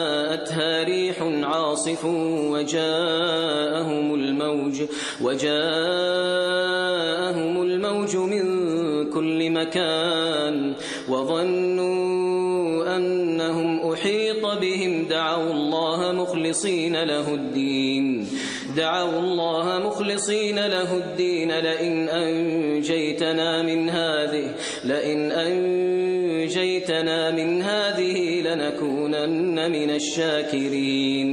Speaker 2: ريح عاصف وجاءهم الموج من كل مكان وظنوا أنهم أحيط بهم دعوا الله مخلصين له الدين لئن أنجيتنا من هذه لنكونن من الشاكرين۔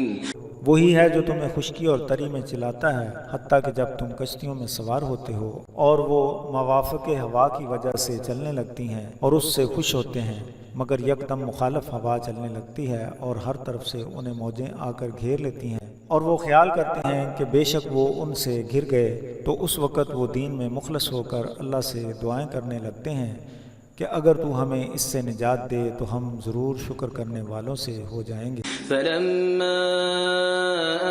Speaker 1: وہی ہے جو تمہیں خشکی اور تری میں چلاتا ہے حتیٰ کہ جب تم کشتیوں میں سوار ہوتے ہو اور وہ موافق ہوا کی وجہ سے چلنے لگتی ہیں اور اس سے خوش ہوتے ہیں، مگر یکدم مخالف ہوا چلنے لگتی ہے اور ہر طرف سے انہیں موجیں آ کر گھیر لیتی ہیں، اور وہ خیال کرتے ہیں کہ بے شک وہ ان سے گر گئے، تو اس وقت وہ دین میں مخلص ہو کر اللہ سے دعائیں کرنے لگتے ہیں کہ اگر تو ہمیں اس سے نجات دے تو ہم ضرور شکر کرنے والوں سے ہو جائیں گے۔
Speaker 2: فَلَمَّا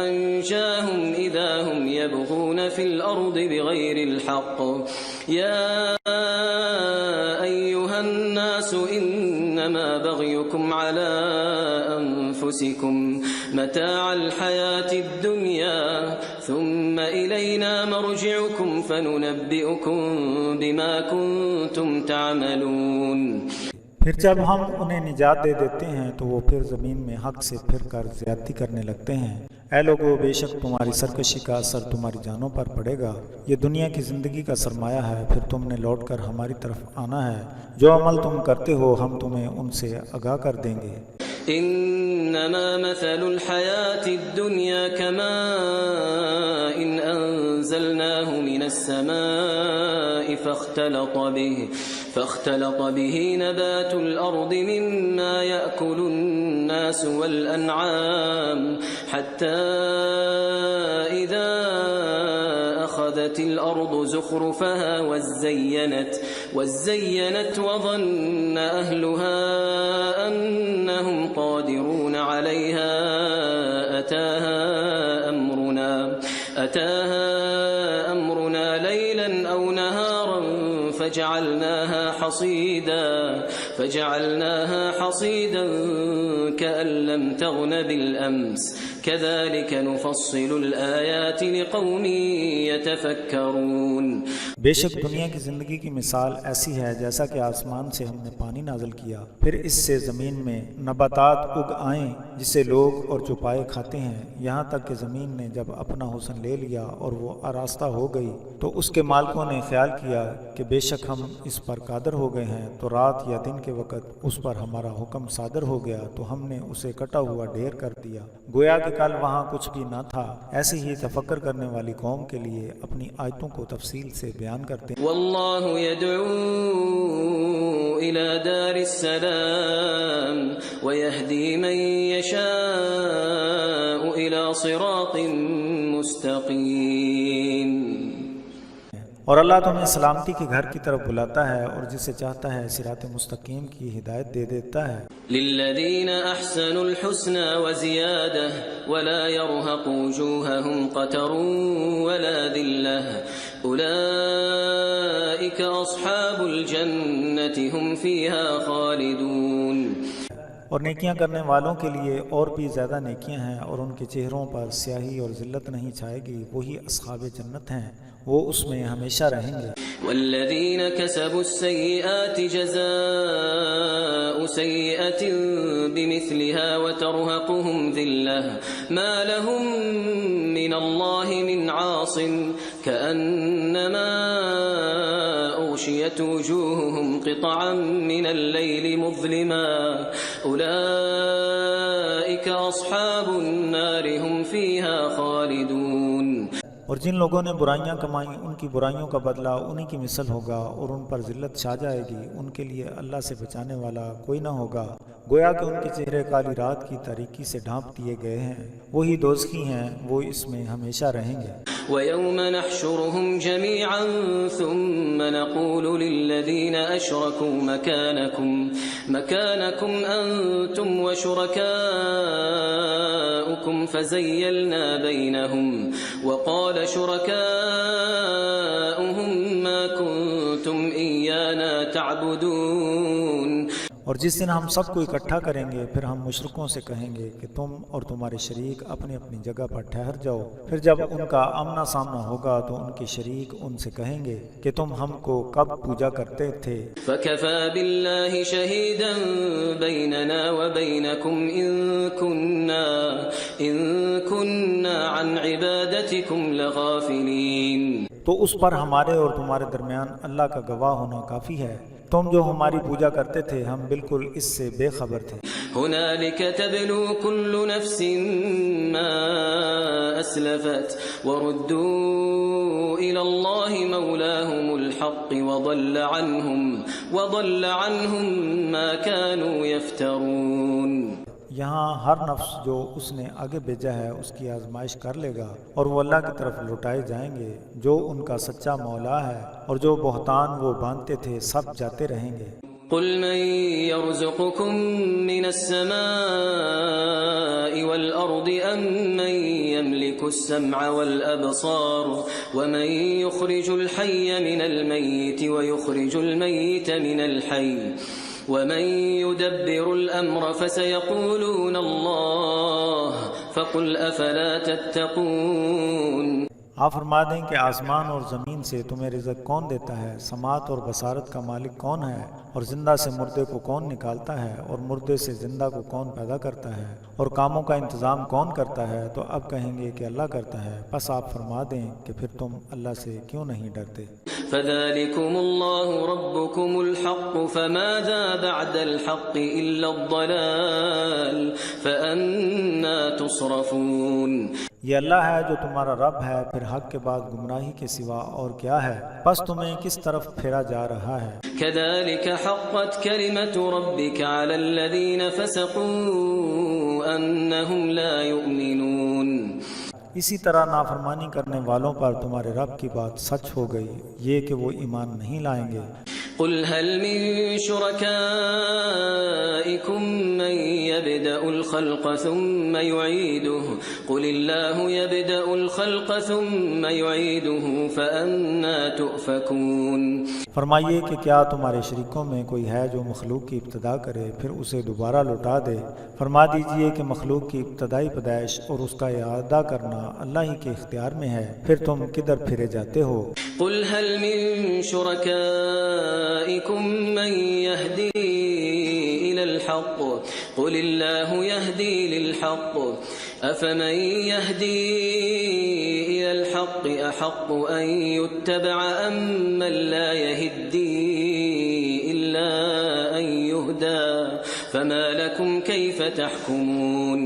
Speaker 2: أَنْجَاهُمْ إِذَا هُمْ يَبْغُونَ فِي الْأَرْضِ بِغَيْرِ الْحَقِّ يَا أَيُّهَا النَّاسُ إِنَّمَا بَغْيُكُمْ عَلَى أَنفُسِكُمْ مَتَاعَ الْحَيَاةِ الدُّنْيَا ثُمَّ إِلَيْنَا مَرْجِعُكُمْ فَنُنَبِّئُكُمْ بِمَا كُنْتُمْ تَعْمَلُونَ۔
Speaker 1: پھر جب ہم انہیں نجات دے دیتے ہیں تو وہ پھر زمین میں حق سے پھر کر زیادتی کرنے لگتے ہیں۔ اے لوگو، بے شک تمہاری سرکشی کا اثر تمہاری جانوں پر پڑے گا، یہ دنیا کی زندگی کا سرمایہ ہے، پھر تم نے لوٹ کر ہماری طرف آنا ہے، جو عمل تم کرتے ہو ہم تمہیں ان سے آگاہ کر دیں گے۔
Speaker 2: انما مثل الحياة الدنيا كماء انزلناه من السماء فاختلط به نبات الأرض مما يأكل الناس والأنعام حتى إذا أخذت الأرض زخرفها وزينت وظن أهلها أنهم قادرون عليها أتاها أمرنا ليلا أو نهارا فجعلناها حصيدا كأن لم تغن بالأمس كذلك نفصل الآيات لقوم يتفكرون.
Speaker 1: بے شک دنیا کی زندگی کی مثال ایسی ہے جیسا کہ آسمان سے ہم نے پانی نازل کیا، پھر اس سے زمین میں نباتات اگ آئیں جسے لوگ اور چوپائے کھاتے ہیں، یہاں تک کہ زمین نے جب اپنا حسن لے لیا اور وہ آراستہ ہو گئی تو اس کے مالکوں نے خیال کیا کہ بے شک ہم اس پر قادر ہو گئے ہیں، تو رات یا دن کے وقت اس پر ہمارا حکم صادر ہو گیا تو ہم نے اسے کٹا ہوا ڈھیر کر دیا، گویا کہ کل وہاں کچھ بھی نہ تھا. ایسے ہی تفکر کرنے والی قوم کے لیے اپنی آیتوں کو تفصیل سے بیان کرتے ہیں.
Speaker 2: واللہ يدعو إلى دار السلام ويهدي من يشاء إلى صراط مستقيم.
Speaker 1: اور اللہ تمہیں سلامتی کے گھر کی طرف بلاتا ہے اور جسے چاہتا ہے صراط مستقیم کی ہدایت دے دیتا ہے.
Speaker 2: للذین احسنوا الحسنى وزیادہ ولا يرهق وجوههم قتر ولا ذلة اولئک اصحاب الجنة هم فيها خالدون.
Speaker 1: اور نیکیاں کرنے والوں کے لیے اور بھی زیادہ نیکیاں ہیں اور ان کے چہروں پر سیاہی اور ذلت نہیں چھائے گی، وہی اصحاب جنت ہیں، وہ اس میں ہمیشہ رہیں گے.
Speaker 2: والذین کسبوا السیئات جزاء سیئة بمثلها وترهقهم ذلة ما لهم من اللہ من عاصم كأنما أغشيت وجوههم قطعا من الليل مظلما أولئك أصحاب النار هم فيها خالدون.
Speaker 1: اور جن لوگوں نے برائیاں کمائیں ان کی برائیوں کا بدلہ انہی کی مثل ہوگا اور ان پر ذلت چھا جائے گی، ان کے لیے اللہ سے بچانے والا کوئی نہ ہوگا، گویا کہ ان کے چہرے کالی رات کی تاریکی سے ڈھانپ دیے گئے ہیں، وہی دوزخی ہیں، وہ اس میں ہمیشہ رہیں گے.
Speaker 2: وَيَوْمَ نَحْشُرُهُمْ جَمِيعًا ثُمَّ نَقُولُ لِلَّذِينَ أَشْرَكُوا مَكَانَكُمْ أَنْتُمْ وَشُرَكَاؤُكُمْ فَزَيَّلْنَا بَيْنَهُمْ وَقَالَ شُرَكَاؤُهُمْ مَا كُنْتُمْ إِيَّانَا تَعْبُدُونَ.
Speaker 1: اور جس دن ہم سب کو اکٹھا کریں گے پھر ہم مشرکوں سے کہیں گے کہ تم اور تمہارے شریک اپنی اپنی جگہ پر ٹھہر جاؤ، پھر جب ان کا آمنا سامنا ہوگا تو ان کے شریک ان سے کہیں گے کہ تم ہم کو کب پوجا کرتے تھے.
Speaker 2: فَكَفَى بِاللَّهِ شَهِيدًا بَيْنَنَا وَبَيْنَكُمْ إِن كُنَّا عَنْ عِبَادَتِكُمْ لَغَافِلِينَ.
Speaker 1: تو اس پر ہمارے اور تمہارے درمیان اللہ کا گواہ ہونا کافی ہے، تم جو ہماری پوجا کرتے تھے ہم بالکل اس سے بے خبر تھے.
Speaker 2: هنالك تبلو كل نفس ما أسلفت وردوا إلى الله مولاهم الحق وضل عنهم ما كانوا يفترون.
Speaker 1: یہاں ہر نفس جو اس نے آگے بھیجا ہے اس کی آزمائش کر لے گا اور وہ اللہ کی طرف لوٹائے جائیں گے جو ان کا سچا مولا ہے، اور جو بہتان وہ باندھتے تھے سب جاتے رہیں گے.
Speaker 2: قل من يرزقكم من السماء والأرض أم من يملك السمع والأبصار ومن يخرج الحي من الميت ويخرج الميت من الحي ومن يدبر الأمر فسيقولون الله فقل أفلا تتقون.
Speaker 1: آپ فرما دیں کہ آسمان اور زمین سے تمہیں رزق کون دیتا ہے، سماعت اور بصارت کا مالک کون ہے، اور زندہ سے مردے کو کون نکالتا ہے، اور مردے سے زندہ کو کون پیدا کرتا ہے، اور کاموں کا انتظام کون کرتا ہے، تو اب کہیں گے کہ اللہ کرتا ہے. پس آپ فرما دیں کہ پھر تم اللہ سے کیوں نہیں ڈرتے.
Speaker 2: فذلكم الله ربكم الحق فماذا بعد الحق إلا الضلال فأنا تصرفون.
Speaker 1: یہ اللہ ہے جو تمہارا رب ہے، پھر حق کے بعد گمراہی کے سوا اور کیا ہے؟ پس تمہیں کس طرف پھیرا جا رہا ہے؟
Speaker 2: كذلك حقت كلمة ربك على الذين فسقوا أنهم لا يؤمنون۔
Speaker 1: اسی طرح نافرمانی کرنے والوں پر تمہارے رب کی بات سچ ہو گئی، یہ کہ وہ ایمان نہیں لائیں گے۔
Speaker 2: قل هل من شركائكم من يبدأ الخلق ثم يعيده قل الله يبدأ الخلق ثم يعيده فأنا تؤفكون۔
Speaker 1: فرمائیے کہ کیا تمہارے شریکوں میں کوئی ہے جو مخلوق کی ابتدا کرے پھر اسے دوبارہ لوٹا دے؟ فرما دیجئے کہ مخلوق کی ابتدائی پیدائش اور اس کا اعادہ کرنا اللہ ہی کے اختیار میں ہے، پھر تم کدھر پھرے جاتے ہو؟
Speaker 2: قل هل من شركائكم من يهدي إلى الحق قل الله يهدي للحق أفمن يهدي إلى الحق أحق أن يتبع أم من لا يهدي إلا أن يهدى فما لكم كيف تحكمون۔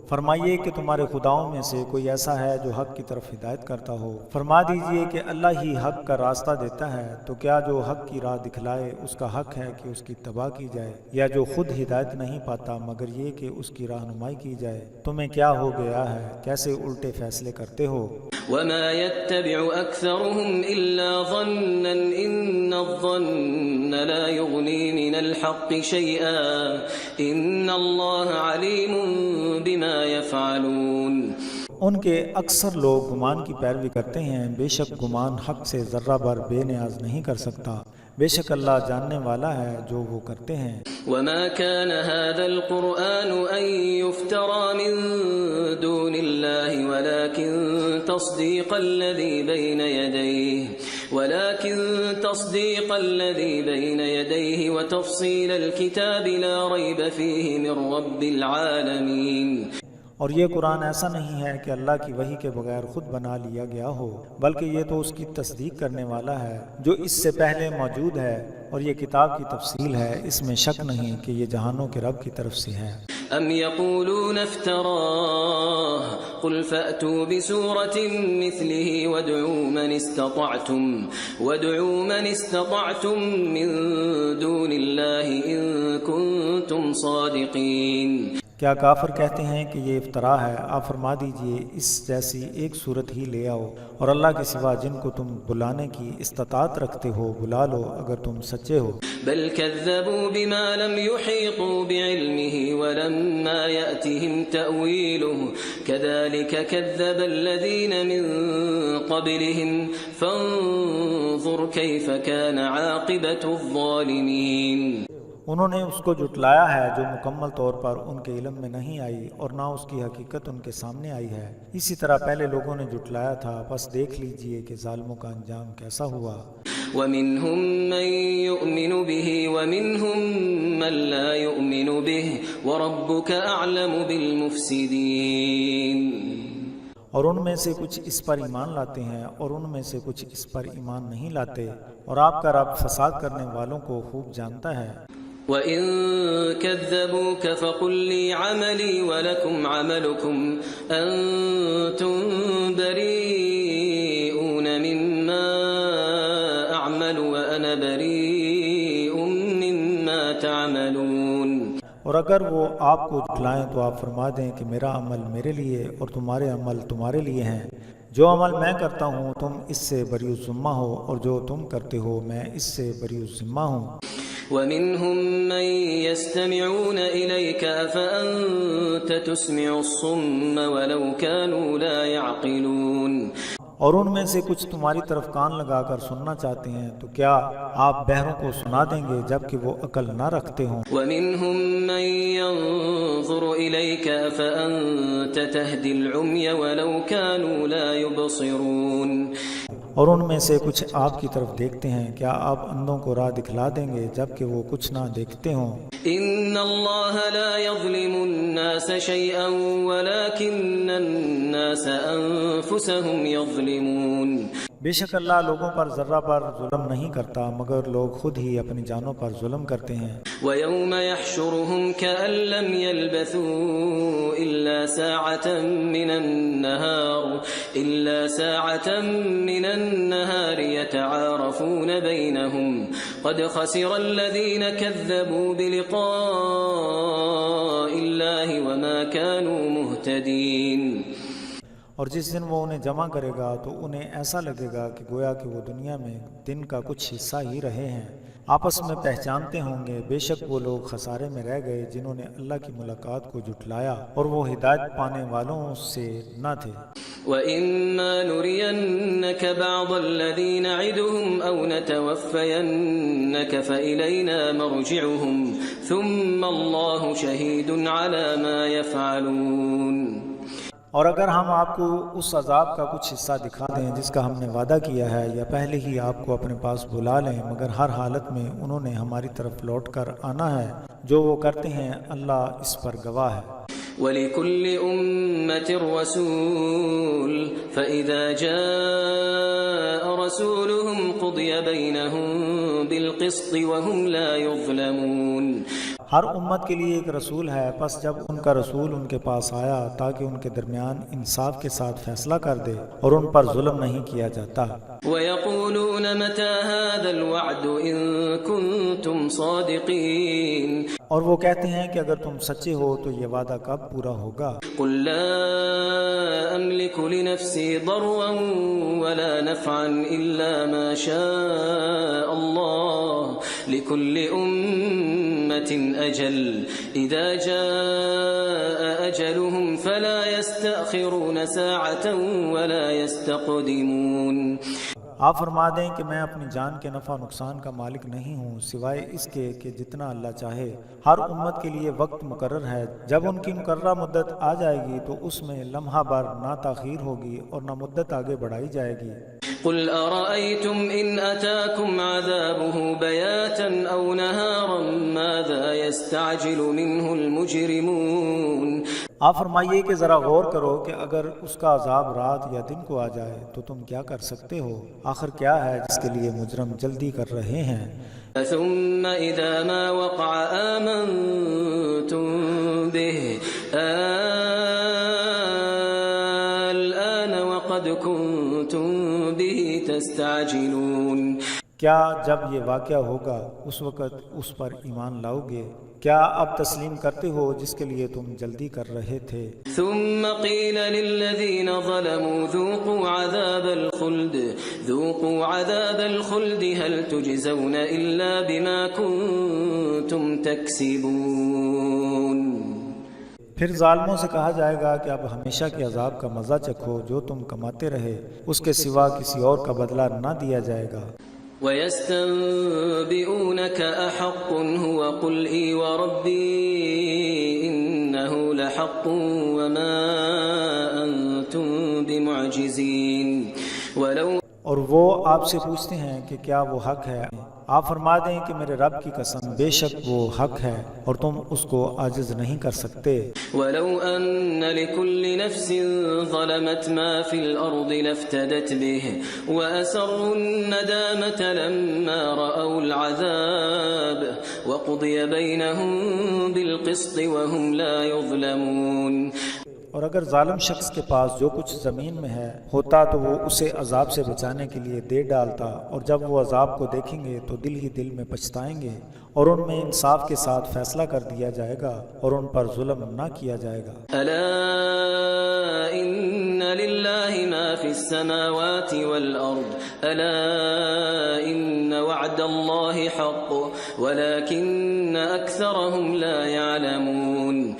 Speaker 1: فرمائیے کہ تمہارے خداؤں میں سے کوئی ایسا ہے جو حق کی طرف ہدایت کرتا ہو؟ فرما دیجئے کہ اللہ ہی حق کا راستہ دیتا ہے، تو کیا جو حق کی راہ دکھلائے اس کا حق ہے کہ اس کی اتباع کی جائے، یا جو خود ہدایت نہیں پاتا مگر یہ کہ اس کی رہنمائی کی جائے؟ تمہیں کیا ہو گیا ہے؟ کیسے الٹے فیصلے کرتے ہو؟
Speaker 2: وما يتبع أكثرهم إلا ظنا إن الظن لا يغني من الحق شيئا إن الله عليم بما يفعلون۔
Speaker 1: ان کے اکثر لوگ گمان کی پیروی کرتے ہیں، بے شک گمان حق سے ذرہ بھر بے نیاز نہیں کر سکتا، بے شک اللہ جاننے والا ہے جو وہ کرتے ہیں۔
Speaker 2: وما كان هذا القرآن أن يفترى من دون الله ولكن تصديق الذي بين يديه وتفصيل الكتاب لا ريب فيه من رب العالمين۔
Speaker 1: اور یہ قرآن ایسا نہیں ہے کہ اللہ کی وحی کے بغیر خود بنا لیا گیا ہو، بلکہ یہ تو اس کی تصدیق کرنے والا ہے جو اس سے پہلے موجود ہے، اور یہ کتاب کی تفصیل ہے، اس میں شک نہیں کہ یہ جہانوں کے رب کی طرف سے ہے۔
Speaker 2: ام يقولون افتراه قل فأتوا بسورة مثله وادعوا من استطعتم من دون الله إن كنتم صادقين۔
Speaker 1: کیا کافر کہتے ہیں کہ یہ افطرا ہے؟ آپ فرما دیجئے اس جیسی ایک صورت ہی لے آؤ، اور اللہ کے سوا جن کو تم بلانے کی استطاعت رکھتے ہو بلا لو اگر تم سچے ہو۔
Speaker 2: بل كذبوا بما لم يحيطوا بعلمه ولما يأتهم تأويله كذلك كذب الذين من قبلهم فانظر كيف كان عاقبة الظالمين۔
Speaker 1: انہوں نے اس کو جھٹلایا ہے جو مکمل طور پر ان کے علم میں نہیں آئی، اور نہ اس کی حقیقت ان کے سامنے آئی ہے، اسی طرح پہلے لوگوں نے جھٹلایا تھا، بس دیکھ لیجئے کہ ظالموں کا انجام کیسا ہوا۔
Speaker 2: وَمِنْهُمْ مَنْ يُؤْمِنُ بِهِ وَمِنْهُمْ مَنْ لَا يُؤْمِنُ بِهِ وَرَبُّكَ أَعْلَمُ بِالْمُفْسِدِينَ۔
Speaker 1: اور ان میں سے کچھ اس پر ایمان لاتے ہیں اور ان میں سے کچھ اس پر ایمان نہیں لاتے، اور آپ کا رب فساد کرنے والوں کو خوب جانتا ہے۔
Speaker 2: وَإِن كَذَّبُوكَ فَقُل لِّي عَمَلِي وَلَكُمْ عَمَلُكُمْ أَنتُم بَرِيئُونَ مِمَّا أَعْمَلُ وَأَنَا بَرِيءٌ مِّمَّا تَعْمَلُونَ۔
Speaker 1: اور اگر وہ آپ کو جھٹلائیں تو آپ فرما دیں کہ میرا عمل میرے لیے اور تمہارے عمل تمہارے لیے ہیں، جو عمل میں کرتا ہوں تم اس سے بری الذمہ ہو، اور جو تم کرتے ہو میں اس سے بری الذمہ ہوں۔
Speaker 2: وَمِنْهُمْ مَنْ يَسْتَمِعُونَ إِلَيْكَ أَفَأَنْتَ تُسْمِعُ الصُّمَّ وَلَوْ كَانُوا لَا يَعْقِلُونَ۔
Speaker 1: اور ان میں سے کچھ تمہاری طرف کان لگا کر سننا چاہتے ہیں، تو کیا آپ بہروں کو سنا دیں گے جبکہ وہ عقل نہ رکھتے ہوں؟
Speaker 2: وَمِنْهُمْ مَنْ يَنْظُرُ إِلَيْكَ أَفَأَنْتَ تَهْدِي الْعُمْيَ وَلَوْ كَانُوا لَا يُبْصِرُونَ۔
Speaker 1: اور ان میں سے کچھ آپ کی طرف دیکھتے ہیں، کیا آپ اندھوں کو راہ دکھلا دیں گے جبکہ وہ کچھ نہ دیکھتے ہوں؟
Speaker 2: إِنَّ اللَّهَ لَا يَظْلِمُ النَّاسَ شَيْئًا وَلَكِنَّ النَّاسَ أَنفُسَهُمْ يَظْلِمُونَ۔ يظلمون
Speaker 1: بے شک اللہ لوگوں پر ذرہ پر ظلم نہیں کرتا مگر لوگ خود ہی اپنی جانوں پر ظلم کرتے ہیں۔
Speaker 2: ويوم يحشرهم كأن لم يلبثوا إلا ساعة من النهار يتعارفون بينهم قد خسر الذين كذبوا بلقاء الله وما كانوا مهتدين۔
Speaker 1: اور جس دن وہ انہیں جمع کرے گا تو انہیں ایسا لگے گا کہ گویا کہ وہ دنیا میں دن کا کچھ حصہ ہی رہے ہیں۔ آپس میں پہچانتے ہوں گے بے شک وہ لوگ خسارے میں رہ گئے جنہوں نے اللہ کی ملاقات کو جھٹلایا اور وہ ہدایت پانے والوں سے نہ تھے۔
Speaker 2: وَإِمَّا نُرِيَنَّكَ بَعْضَ الَّذِي نَعِدُهُمْ أَوْ نَتَوَفَّيَنَّكَ فَإِلَيْنَا مَرْجِعُهُمْ ثُمَّ اللَّهُ شَهِيدٌ عَلَى مَا يَفْعَلُونَ۔
Speaker 1: اور اگر ہم آپ کو اس عذاب کا کچھ حصہ دکھا دیں جس کا ہم نے وعدہ کیا ہے یا پہلے ہی آپ کو اپنے پاس بلا لیں مگر ہر حالت میں انہوں نے ہماری طرف لوٹ کر آنا ہے، جو وہ کرتے ہیں اللہ اس پر گواہ ہے۔
Speaker 2: وَلِكُلِّ أُمَّةٍ رَسُولٌ فَإِذَا جَاءَ رَسُولُهُمْ قُضِيَ بَيْنَهُم بِالْقِسْطِ وَهُمْ لَا يُظْلَمُونَ۔
Speaker 1: ہر امت کے لیے ایک رسول ہے، پس جب ان کا رسول ان کے پاس آیا تاکہ ان کے درمیان انصاف کے ساتھ فیصلہ کر دے اور ان پر ظلم نہیں کیا جاتا۔
Speaker 2: وَيَقُولُونَ مَتَى هَذَا الْوَعْدُ إِن كُنتُمْ صَادِقِينَ۔
Speaker 1: اور وہ کہتے ہیں کہ اگر تم سچے ہو تو یہ وعدہ کب پورا ہوگا؟
Speaker 2: قُل لَّا أَمْلِكُ لِنَفْسِي ضَرًّا وَلَا نَفْعًا إِلَّا مَا شَاءَ اللَّهُ لِكُلِّ أُمَّةٍ أَجَلٌ إِذَا جَاءَ أَجَلُهُمْ فَلَا يَسْتَأْخِرُونَ سَاعَةً وَلَا يَسْتَقْدِمُونَ۔
Speaker 1: آپ فرما دیں کہ میں اپنی جان کے نفع نقصان کا مالک نہیں ہوں سوائے اس کے کہ جتنا اللہ چاہے۔ ہر امت کے لیے وقت مقرر ہے، جب ان کی مقررہ مدت آ جائے گی تو اس میں لمحہ بھر نہ تاخیر ہوگی اور نہ مدت آگے بڑھائی جائے گی۔
Speaker 2: قل أرأيتم إن أتاكم عذابه بياتا أو نهارا ماذا يستعجل منه المجرمون۔
Speaker 1: آپ فرمائیے کہ ذرا غور کرو کہ اگر اس کا عذاب رات یا دن کو آ جائے تو تم کیا کر سکتے ہو؟ آخر کیا ہے جس کے لیے مجرم جلدی کر رہے ہیں؟
Speaker 2: ثم إذا ما وقع آمنتم به الآن وقد كنتم به تستعجلون۔
Speaker 1: کیا جب یہ واقعہ ہوگا اس وقت اس پر ایمان لاؤ گے؟ کیا اب تسلیم کرتے ہو جس کے لیے تم جلدی کر رہے تھے؟
Speaker 2: ثم قيل للذين ظلموا ذوقوا عذاب الخلد هل تجزون إلا بما كنتم تكسبون۔
Speaker 1: پھر ظالموں سے کہا جائے گا کہ اب ہمیشہ کے عذاب کا مزہ چکھو جو تم کماتے رہے، اس کے سوا کسی اور کا بدلہ نہ دیا جائے گا۔
Speaker 2: وَيَسْتَنبِئُونَكَ أَحَقٌّ هُوَ قُلْ إِي وَرَبِّي إِنَّهُ لَحَقٌّ وَمَا أَنْتُمْ بِمُعْجِزِينَ۔
Speaker 1: اور وہ آپ سے پوچھتے ہیں کہ کیا وہ حق ہے؟ آپ فرما دیں کہ میرے رب کی قسم بے شک وہ حق ہے اور تم اس کو عاجز نہیں کر سکتے۔
Speaker 2: وَلَوْ أَنَّ لِكُلِّ نَفْسٍ ظَلَمَتْ مَا فِي الْأَرْضِ لَافْتَدَتْ بِهِ وَأَسَرُّوا النَّدَامَةَ لَمَّا رَأَوُا الْعَذَابَ وَقُضِيَ بَيْنَهُم بِالْقِسْطِ وَهُمْ لَا يُظْلَمُونَ۔
Speaker 1: اور اگر ظالم شخص کے پاس جو کچھ زمین میں ہے ہوتا تو وہ اسے عذاب سے بچانے کے لیے دے ڈالتا، اور جب وہ عذاب کو دیکھیں گے تو دل ہی دل میں پچھتائیں گے، اور ان میں انصاف کے ساتھ فیصلہ کر دیا جائے گا اور ان پر ظلم نہ کیا جائے گا۔
Speaker 2: ألا إن لله ما في السماوات والأرض ألا إن وعد الله حق ولكن أكثرهم لا يعلمون۔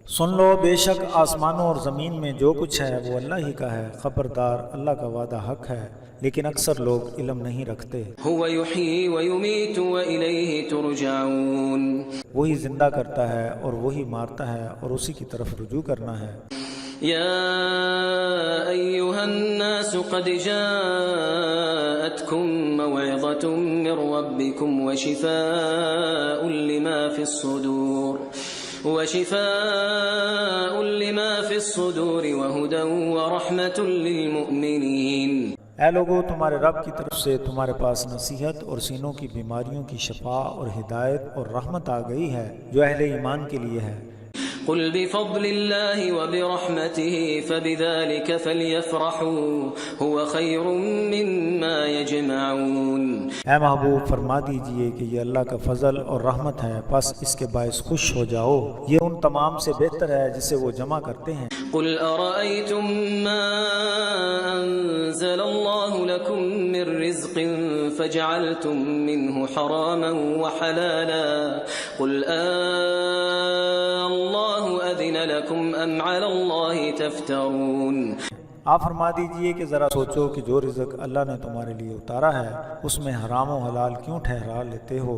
Speaker 1: سن لو بے شک آسمانوں اور زمین میں جو کچھ ہے وہ اللہ ہی کا ہے، خبردار اللہ کا وعدہ حق ہے لیکن اکثر لوگ علم نہیں رکھتے۔
Speaker 2: هو يحيي ويميت وإليه ترجعون۔
Speaker 1: وہی زندہ کرتا ہے اور وہی مارتا ہے اور اسی کی طرف رجوع کرنا ہے۔
Speaker 2: يا أيها الناس قد جاءتكم موعظة من ربكم وشفاء لما في الصدور وشفاء لما في الصدور وهدى ورحمة للمؤمنين۔
Speaker 1: اے لوگو، تمہارے رب کی طرف سے تمہارے پاس نصیحت اور سینوں کی بیماریوں کی شفا اور ہدایت اور رحمت آ گئی ہے جو اہل ایمان کے لیے ہے۔
Speaker 2: قل بفضل الله وبرحمته فبذلك فليفرحوا هو خير مما يجمعون۔
Speaker 1: اے محبوب، فرما دیجئے کہ یہ اللہ کا فضل اور رحمت ہے، پس اس کے باعث خوش ہو جاؤ، یہ ان تمام سے بہتر ہے جسے وہ جمع کرتے ہیں۔
Speaker 2: قل أرأيتم ما أنزل الله لكم من رزق فجعلتم منه حراما وحلالا قل الله أذن لكم أم على الله تفترون۔
Speaker 1: آپ فرما دیجئے کہ ذرا سوچو کہ جو رزق اللہ نے تمہارے لیے اتارا ہے اس میں حرام و حلال کیوں ٹھہرا لیتے ہو؟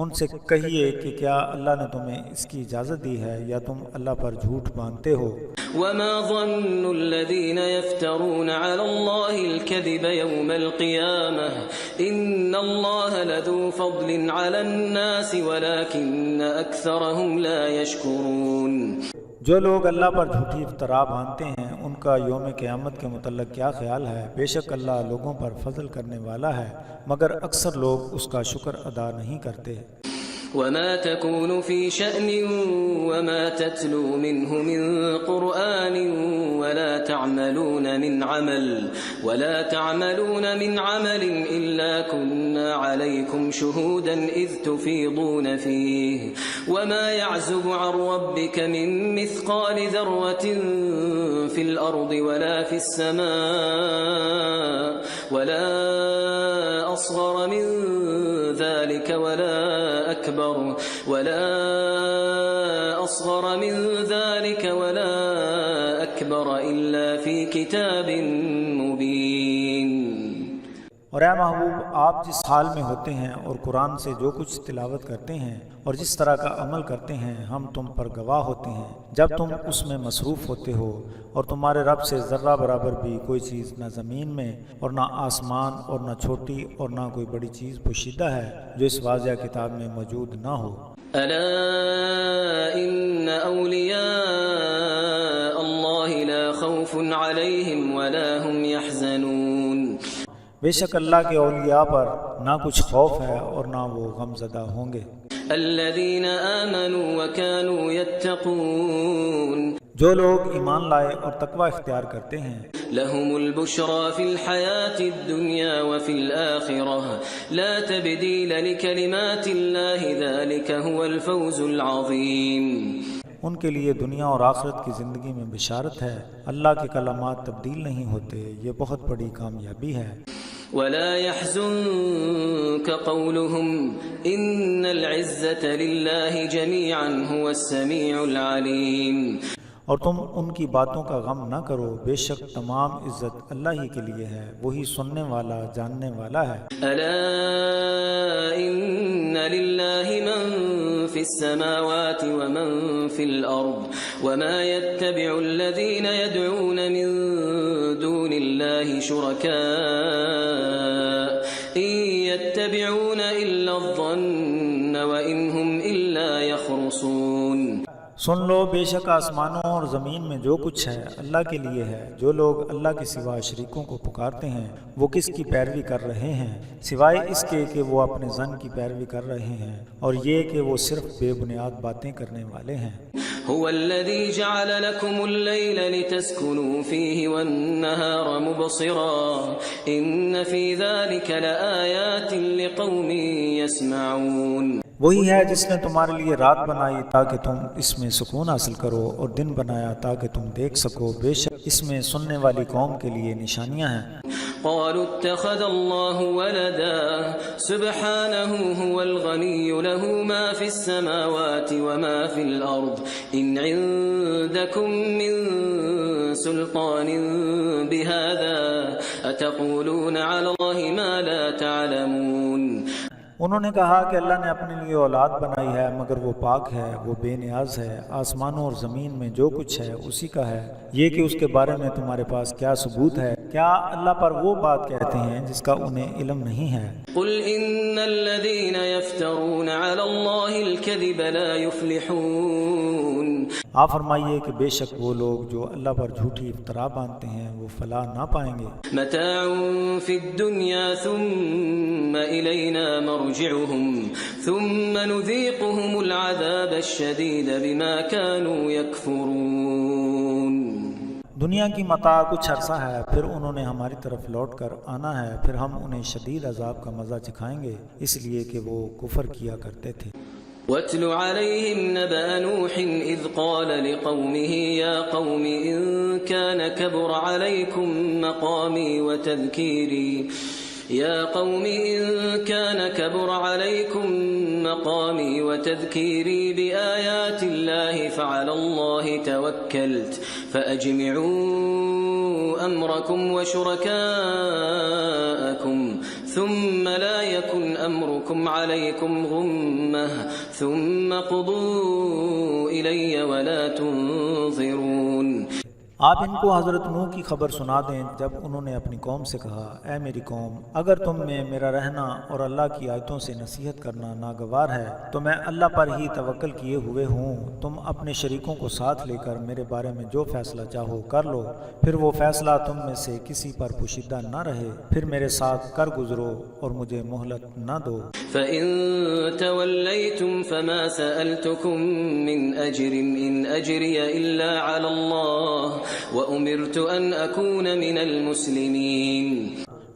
Speaker 1: ان سے کہیے کہ کیا اللہ نے تمہیں اس کی اجازت دی ہے یا تم اللہ پر جھوٹ باندھتے ہو؟
Speaker 2: وما ظن الذين يفترون على الله الكذب يوم القيامة إن الله لذو فضل على الناس ولكن أكثرهم لا يشكرون۔
Speaker 1: جو لوگ اللہ پر جھوٹی افطرا باندھتے ہیں ان کا یوم قیامت کے متعلق کیا خیال ہے؟ بے شک اللہ لوگوں پر فضل کرنے والا ہے مگر اکثر لوگ اس کا شکر ادا نہیں کرتے۔
Speaker 2: وما تكون في شأن وما تتلو منه من قرآن ولا تعملون من عمل إلا كنا عليكم شهودا إذ تفيضون فيه وما يعزب عن ربك من مثقال ذرة في الأرض ولا في السماء ولا أصغر من ذلك ولا أصغر من ذلك ولا أكبر إلا في كتاب مبين۔
Speaker 1: اور اے محبوب، آپ جس حال میں ہوتے ہیں اور قرآن سے جو کچھ تلاوت کرتے ہیں اور جس طرح کا عمل کرتے ہیں ہم تم پر گواہ ہوتے ہیں جب تم اس میں مصروف ہوتے ہو، اور تمہارے رب سے ذرہ برابر بھی کوئی چیز نہ زمین میں اور نہ آسمان اور نہ چھوٹی اور نہ کوئی بڑی چیز پوشیدہ ہے جو اس واضح کتاب میں موجود نہ ہو۔
Speaker 2: ألا إن أولياء الله لا خوف عليهم ولا هم يحزنون۔
Speaker 1: بے شک اللہ کے اولیاء پر نہ کچھ خوف ہے اور نہ وہ غم زدہ ہوں گے۔
Speaker 2: الذين آمنوا وكانوا يتقون۔
Speaker 1: جو لوگ ایمان لائے اور تقوی اختیار کرتے ہیں،
Speaker 2: لهم البشرى في الحياة الدنيا وفي الآخرة لا تبديل لكلمات الله ذلك هو الفوز العظيم۔
Speaker 1: ان کے لیے دنیا اور آخرت کی زندگی میں بشارت ہے، اللہ کے کلمات تبدیل نہیں ہوتے، یہ بہت بڑی کامیابی ہے۔
Speaker 2: ولا يحزنك قولهم إن العزة لله جميعا هو السميع العليم۔
Speaker 1: اور تم ان کی باتوں کا غم نہ کرو، بے شک تمام عزت اللہ ہی کے لیے ہے، وہی سننے والا جاننے والا ہے۔
Speaker 2: ألا إن لله من في السماوات ومن في الأرض وما يتبع الذين يدعون من دون الله شركاء إن يتبعون إلا الظن وإن هم إلا يخرصون۔
Speaker 1: سن لو، بے شک آسمانوں اور زمین میں جو کچھ ہے اللہ کے لیے ہے۔ جو لوگ اللہ کے سوا شریکوں کو پکارتے ہیں وہ کس کی پیروی کر رہے ہیں سوائے اس کے کہ وہ اپنے ظن کی پیروی کر رہے ہیں، اور یہ کہ وہ صرف بے بنیاد باتیں کرنے والے ہیں۔
Speaker 2: هو الذي جعل لكم الليل لتسكنوا فيه والنهار مبصرا إن في ذلك لآيات لقوم يسمعون۔
Speaker 1: وہی ہے جس نے تمہارے لیے رات بنائی تاکہ تم اس میں سکون حاصل کرو، اور دن بنایا تاکہ تم دیکھ سکو، بے شک اس میں سننے والی قوم کے لیے نشانیاں ہیں۔
Speaker 2: قالوا اتخذ الله ولدا سبحانه هو الغني له ما في السماوات وما في الأرض إن عندكم من سلطان بهذا أتقولون على الله ما لا تعلمون۔
Speaker 1: انہوں نے کہا کہ اللہ نے اپنے لیے اولاد بنائی ہے مگر وہ پاک ہے، وہ بے نیاز ہے، آسمانوں اور زمین میں جو کچھ ہے اسی کا ہے، یہ کہ اس کے بارے میں تمہارے پاس کیا ثبوت ہے؟ کیا اللہ پر وہ بات کہتے ہیں جس کا انہیں علم نہیں ہے؟
Speaker 2: قل ان الذين يفترون على الله الكذب لا يفلحون۔
Speaker 1: آپ فرمائیے کہ بے شک وہ لوگ جو اللہ پر جھوٹی افترا باندھتے ہیں وہ فلاح نہ پائیں گے۔
Speaker 2: متاع في الدنيا ثم إلينا مرجعهم ثم نذيقهم العذاب الشديد بما كانوا يكفرون۔
Speaker 1: دنیا کی متاع کچھ عرصہ ہے، پھر انہوں نے ہماری طرف لوٹ کر آنا ہے، پھر ہم انہیں شدید عذاب کا مزہ چکھائیں گے اس لیے کہ وہ کفر کیا کرتے تھے۔
Speaker 2: واتل عليهم نبأ نوح إذ قال لقومه يا قوم إن كان كبر عليكم مقامي وتذكيري بآيات الله فعلى الله توكلت فأجمعوا أمركم وشركاءكم ثم لا يكن أمركم عليكم غمة ثم قضوا إلي ولا تنظرون۔
Speaker 1: آپ ان کو حضرت نوح کی خبر سنا دیں جب انہوں نے اپنی قوم سے کہا، اے میری قوم، اگر تم میں میرا رہنا اور اللہ کی آیتوں سے نصیحت کرنا ناگوار ہے تو میں اللہ پر ہی توکل کیے ہوئے ہوں، تم اپنے شریکوں کو ساتھ لے کر میرے بارے میں جو فیصلہ چاہو کر لو، پھر وہ فیصلہ تم میں سے کسی پر پوشیدہ نہ رہے، پھر میرے ساتھ کر گزرو اور مجھے مہلت نہ دو۔
Speaker 2: فَإِن تَوَلَّيْتُمْ فَمَا سَأَلْتُكُم مِّنْ أَجْرٍ إِنْ أَجْرِيَ إِلَّا عَلَى اللَّهِ وَأُمِرْتُ أَنْ أَكُونَ مِنَ الْمُسْلِمِينَ۔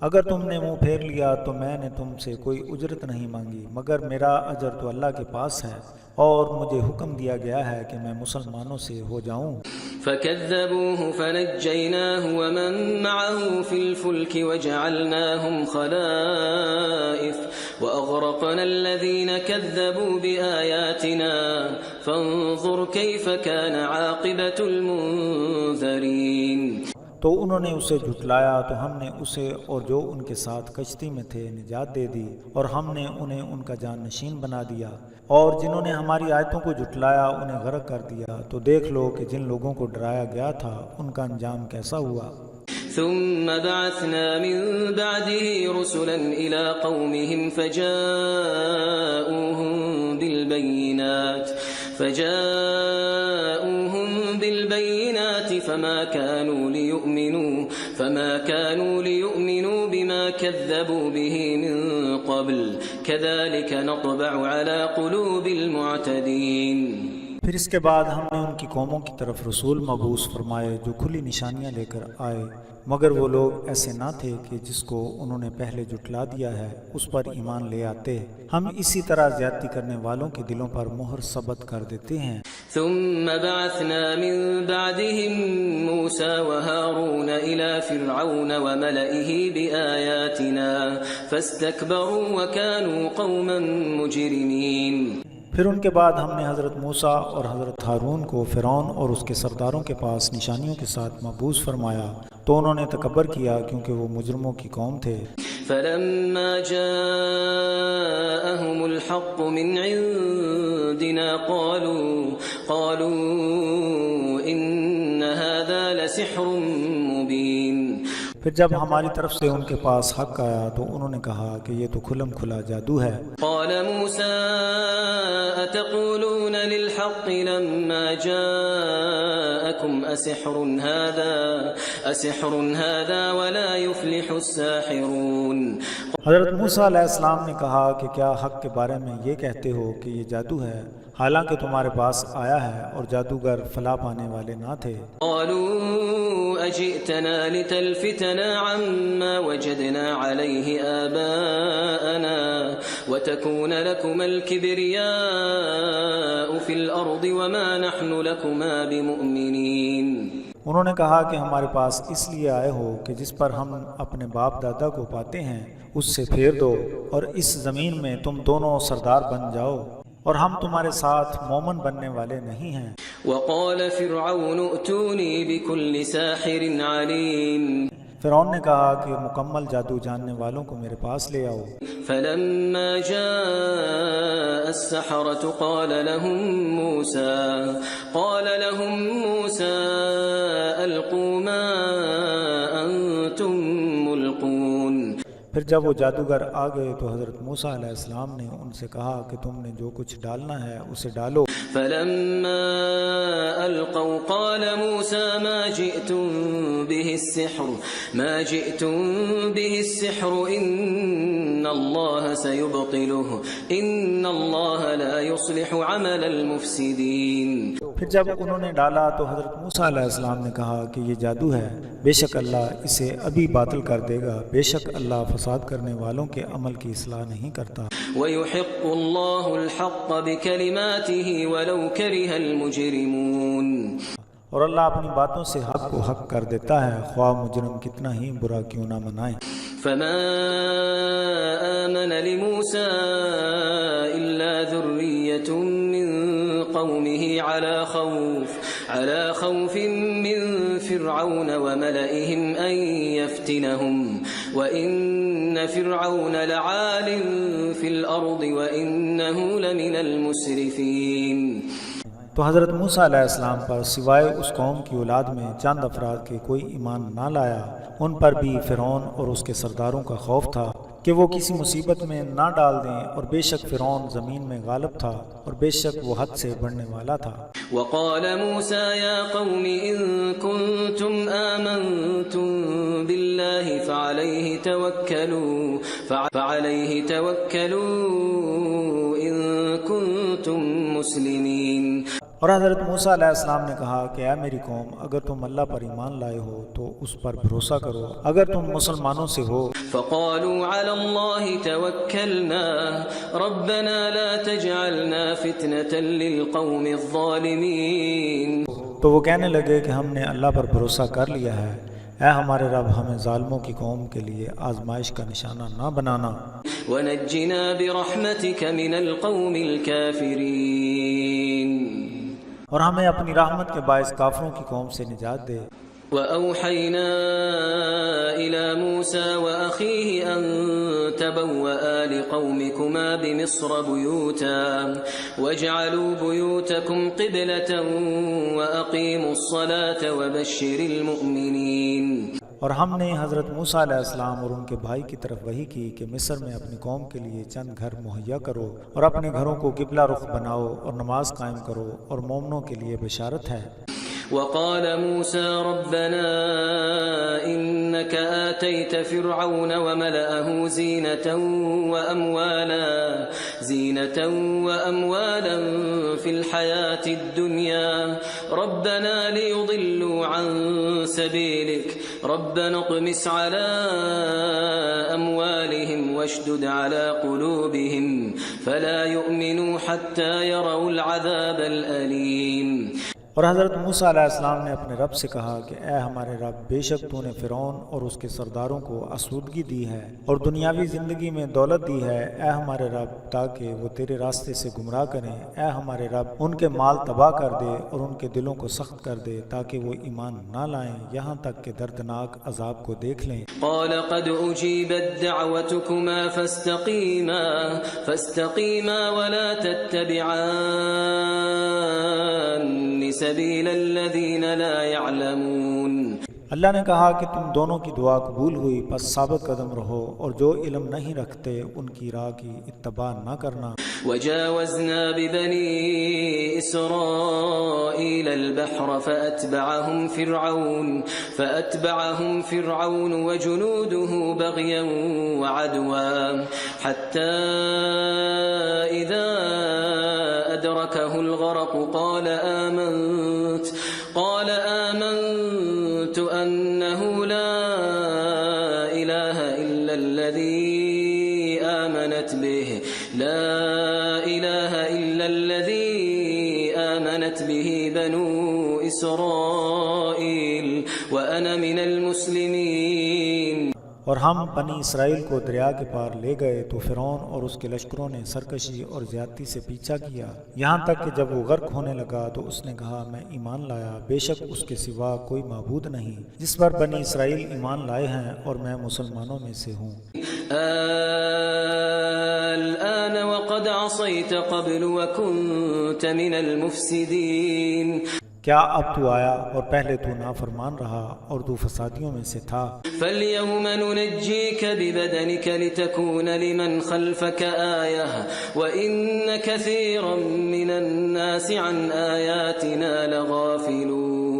Speaker 1: اگر تم نے منہ پھیر لیا تو میں نے تم سے کوئی اجرت نہیں مانگی، مگر میرا اجر تو اللہ کے پاس ہے اور مجھے حکم دیا گیا ہے کہ میں مسلمانوں سے ہو جاؤں۔
Speaker 2: فَكَذَّبُوهُ فَنَجَّيْنَاهُ وَمَن مَّعَهُ فِي الْفُلْكِ وَجَعَلْنَاهُمْ خَلَائِفَ وَأَغْرَقْنَا الَّذِينَ كَذَّبُوا بِآيَاتِنَا فَانظُرْ كَيْفَ كَانَ عَاقِبَةُ الْمُنذَرِينَ۔
Speaker 1: تو انہوں نے اسے جھٹلایا تو ہم نے اسے اور جو ان کے ساتھ کشتی میں تھے نجات دے دی، اور ہم نے انہیں ان کا جان نشین بنا دیا، اور جنہوں نے ہماری آیتوں کو جھٹلایا انہیں غرق کر دیا۔ تو دیکھ لو کہ جن لوگوں کو ڈرایا گیا تھا ان کا انجام کیسا ہوا۔
Speaker 2: ثم بعثنا من بعده رسلا إلى قومهم فجاءوهم بالبينات فما كانوا ليؤمنوا بما كذبوا به من قبل كذلك نطبع على قلوب المعتدين۔
Speaker 1: پھر اس کے بعد ہم نے ان کی قوموں کی طرف رسول مبعوث فرمائے جو کھلی نشانیاں لے کر آئے، مگر وہ لوگ ایسے نہ تھے کہ جس کو انہوں نے پہلے جھٹلا دیا ہے اس پر ایمان لے آتے۔ ہم اسی طرح زیادتی کرنے والوں کے دلوں پر مہر ثبت کر دیتے ہیں۔
Speaker 2: ثم بعثنا من بعدهم موسى وهارون إلى فرعون وملئه بآياتنا فاستكبروا وكانوا قوما مجرمين۔
Speaker 1: پھر ان کے بعد ہم نے حضرت موسیٰ اور حضرت ہارون کو فرعون اور اس کے سرداروں کے پاس نشانیوں کے ساتھ مبعوث فرمایا تو انہوں نے تکبر کیا کیونکہ وہ مجرموں کی قوم تھے۔
Speaker 2: فلما جاءهم الحق من عندنا قالوا إن هذا لسحر مبين۔
Speaker 1: پھر جب ہماری طرف سے ان کے پاس حق آیا تو انہوں نے کہا کہ یہ تو کھلم کھلا جادو ہے۔
Speaker 2: قال موسى أتقولون للحق لما جاءكم أسحر هذا ولا يفلح الساحرون۔
Speaker 1: حضرت موسیٰ علیہ السلام نے کہا کہ کیا حق کے بارے میں یہ کہتے ہو کہ یہ جادو ہے، حالانکہ تمہارے پاس آیا ہے اور جادوگر فلاح پانے والے نہ تھے۔
Speaker 2: قالوا أجئتنا لتلفتنا عما وجدنا عليه آباءنا وتكون لكما الكبرياء في الأرض وما نحن لكما بمؤمنين۔
Speaker 1: انہوں نے کہا کہ ہمارے پاس اس لیے آئے ہو کہ جس پر ہم اپنے باپ دادا کو پاتے ہیں اس سے پھیر دو، اور اس زمین میں تم دونوں سردار بن جاؤ، اور ہم تمہارے ساتھ مومن بننے والے نہیں ہیں۔
Speaker 2: وقال فرعون ائتوني بكل ساحر عليم۔
Speaker 1: فرعون نے کہا کہ مکمل جادو جاننے والوں کو میرے پاس لے آؤ۔
Speaker 2: فلما جاء السحرة قال لهم موسى ألقوا ما أنتم ملقون۔
Speaker 1: پھر جب وہ جادوگر آ گئے تو حضرت موسیٰ علیہ السلام نے ان سے کہا کہ تم نے جو کچھ ڈالنا ہے اسے ڈالو۔
Speaker 2: فلما ألقوا قال موسى ما جئتم به السحر إن الله سيبطله إن الله لا يصلح عمل المفسدين۔
Speaker 1: پھر جب انہوں نے ڈالا تو حضرت موسیٰ علیہ السلام نے کہا کہ یہ جادو ہے، بے شک اللہ اسے ابھی باطل کر دے گا، بے شک اللہ فساد کرنے والوں کے عمل کی اصلاح نہیں کرتا۔
Speaker 2: وَيُحِقُّ اللَّهُ الْحَقَّ بِكَلِمَاتِهِ وَلَوْ كَرِهَ الْمُجْرِمُونَ۔
Speaker 1: اور اللہ اپنی باتوں سے حق کو حق کر دیتا ہے، خواہ مجرم کتنا ہی برا کیوں نہ منائیں۔
Speaker 2: فما آمن لموسى إلا ذرية من قومه على خوف من فرعون وملئهم أن يفتنهم وإن فرعون لعال في الأرض وإنه لمن المسرفين۔
Speaker 1: تو حضرت موسیٰ علیہ السلام پر سوائے اس قوم کی اولاد میں چند افراد کے کوئی ایمان نہ لایا، ان پر بھی فرعون اور اس کے سرداروں کا خوف تھا کہ وہ کسی مصیبت میں نہ ڈال دیں، اور بے شک فرعون زمین میں غالب تھا اور بے شک وہ حد سے بڑھنے والا تھا۔
Speaker 2: وقال موسى يا قوم إن كنتم آمنتم بالله فعليه توكلوا إن كنتم مسلمين۔
Speaker 1: اور حضرت موسیٰ علیہ السلام نے کہا کہ اے میری قوم، اگر تم اللہ پر ایمان لائے ہو تو اس پر بھروسہ کرو اگر تم مسلمانوں سے ہو۔
Speaker 2: فقالوا على الله توكلنا ربنا لا تجعلنا فتنة للقوم الظالمين۔
Speaker 1: تو وہ کہنے لگے کہ ہم نے اللہ پر بھروسہ کر لیا ہے، اے ہمارے رب ہمیں ظالموں کی قوم کے لیے آزمائش کا نشانہ نہ بنانا۔
Speaker 2: ونجنا برحمتك من القوم الكافرين۔
Speaker 1: اور ہمیں اپنی رحمت کے باعث کافروں کی قوم سے نجات دے۔
Speaker 2: وأوحينا إلى موسى وأخيه أن تبوأ لقومكما بمصر بيوتا واجعلوا بيوتكم قبلة وأقيموا الصلاة وبشر المؤمنين۔
Speaker 1: اور ہم نے حضرت موسیٰ علیہ السلام اور ان کے بھائی کی طرف وحی کی کہ مصر میں اپنی قوم کے لیے چند گھر مہیا کرو اور اپنے گھروں کو قبلہ رخ بناؤ اور نماز قائم کرو، اور مومنوں کے لیے بشارت ہے۔
Speaker 2: وقال موسى ربنا إنك آتيت فرعون وملأه زينة وأموالا في الحياة الدنيا ربنا ليضلوا عن سبيلك ربنا اطمس على أموالهم واشدد على قلوبهم فلا يؤمنوا حتى يروا العذاب الأليم۔
Speaker 1: اور حضرت موسیٰ علیہ السلام نے اپنے رب سے کہا کہ اے ہمارے رب، بے شک تو نے فرعون اور اس کے سرداروں کو آسودگی دی ہے اور دنیاوی زندگی میں دولت دی ہے، اے ہمارے رب، تاکہ وہ تیرے راستے سے گمراہ کریں۔ اے ہمارے رب، ان کے مال تباہ کر دے اور ان کے دلوں کو سخت کر دے تاکہ وہ ایمان نہ لائیں یہاں تک کہ دردناک عذاب کو دیکھ لیں۔
Speaker 2: قال قد أجيبت دعوتكما فاستقيما ولا تتبعان سبيل الذين لا يعلمون۔
Speaker 1: اللہ نے کہا کہ تم دونوں کی دعا قبول ہوئی، پس ثابت قدم رہو اور جو علم نہیں رکھتے ان کی راہ کی اتباع نہ کرنا۔
Speaker 2: وجاوزنا ببني إسرائيل البحر فأتبعهم فرعون وجنوده بغيا وعدوا حتى إذا أدركه الغرق قال آمنت أنه لا إله إلا الذي آمنت به بنو إسرائيل وأنا من المسلمين۔
Speaker 1: اور ہم بنی اسرائیل کو دریا کے پار لے گئے تو فرعون اور اس کے لشکروں نے سرکشی اور زیادتی سے پیچھا کیا، یہاں تک کہ جب وہ غرق ہونے لگا تو اس نے کہا میں ایمان لایا، بے شک اس کے سوا کوئی معبود نہیں جس پر بنی اسرائیل ایمان لائے ہیں، اور میں مسلمانوں میں سے ہوں۔
Speaker 2: الآن وقد عصيت قبل وكنت من المفسدين۔
Speaker 1: کیا اب تو آیا اور پہلے تو نافرمان رہا اور تو فسادیوں میں سے تھا۔
Speaker 2: فاليوم ننجيك ببدنك لتكون لمن خلفك آية وإن كثيرا من الناس عن آياتنا لغافلون۔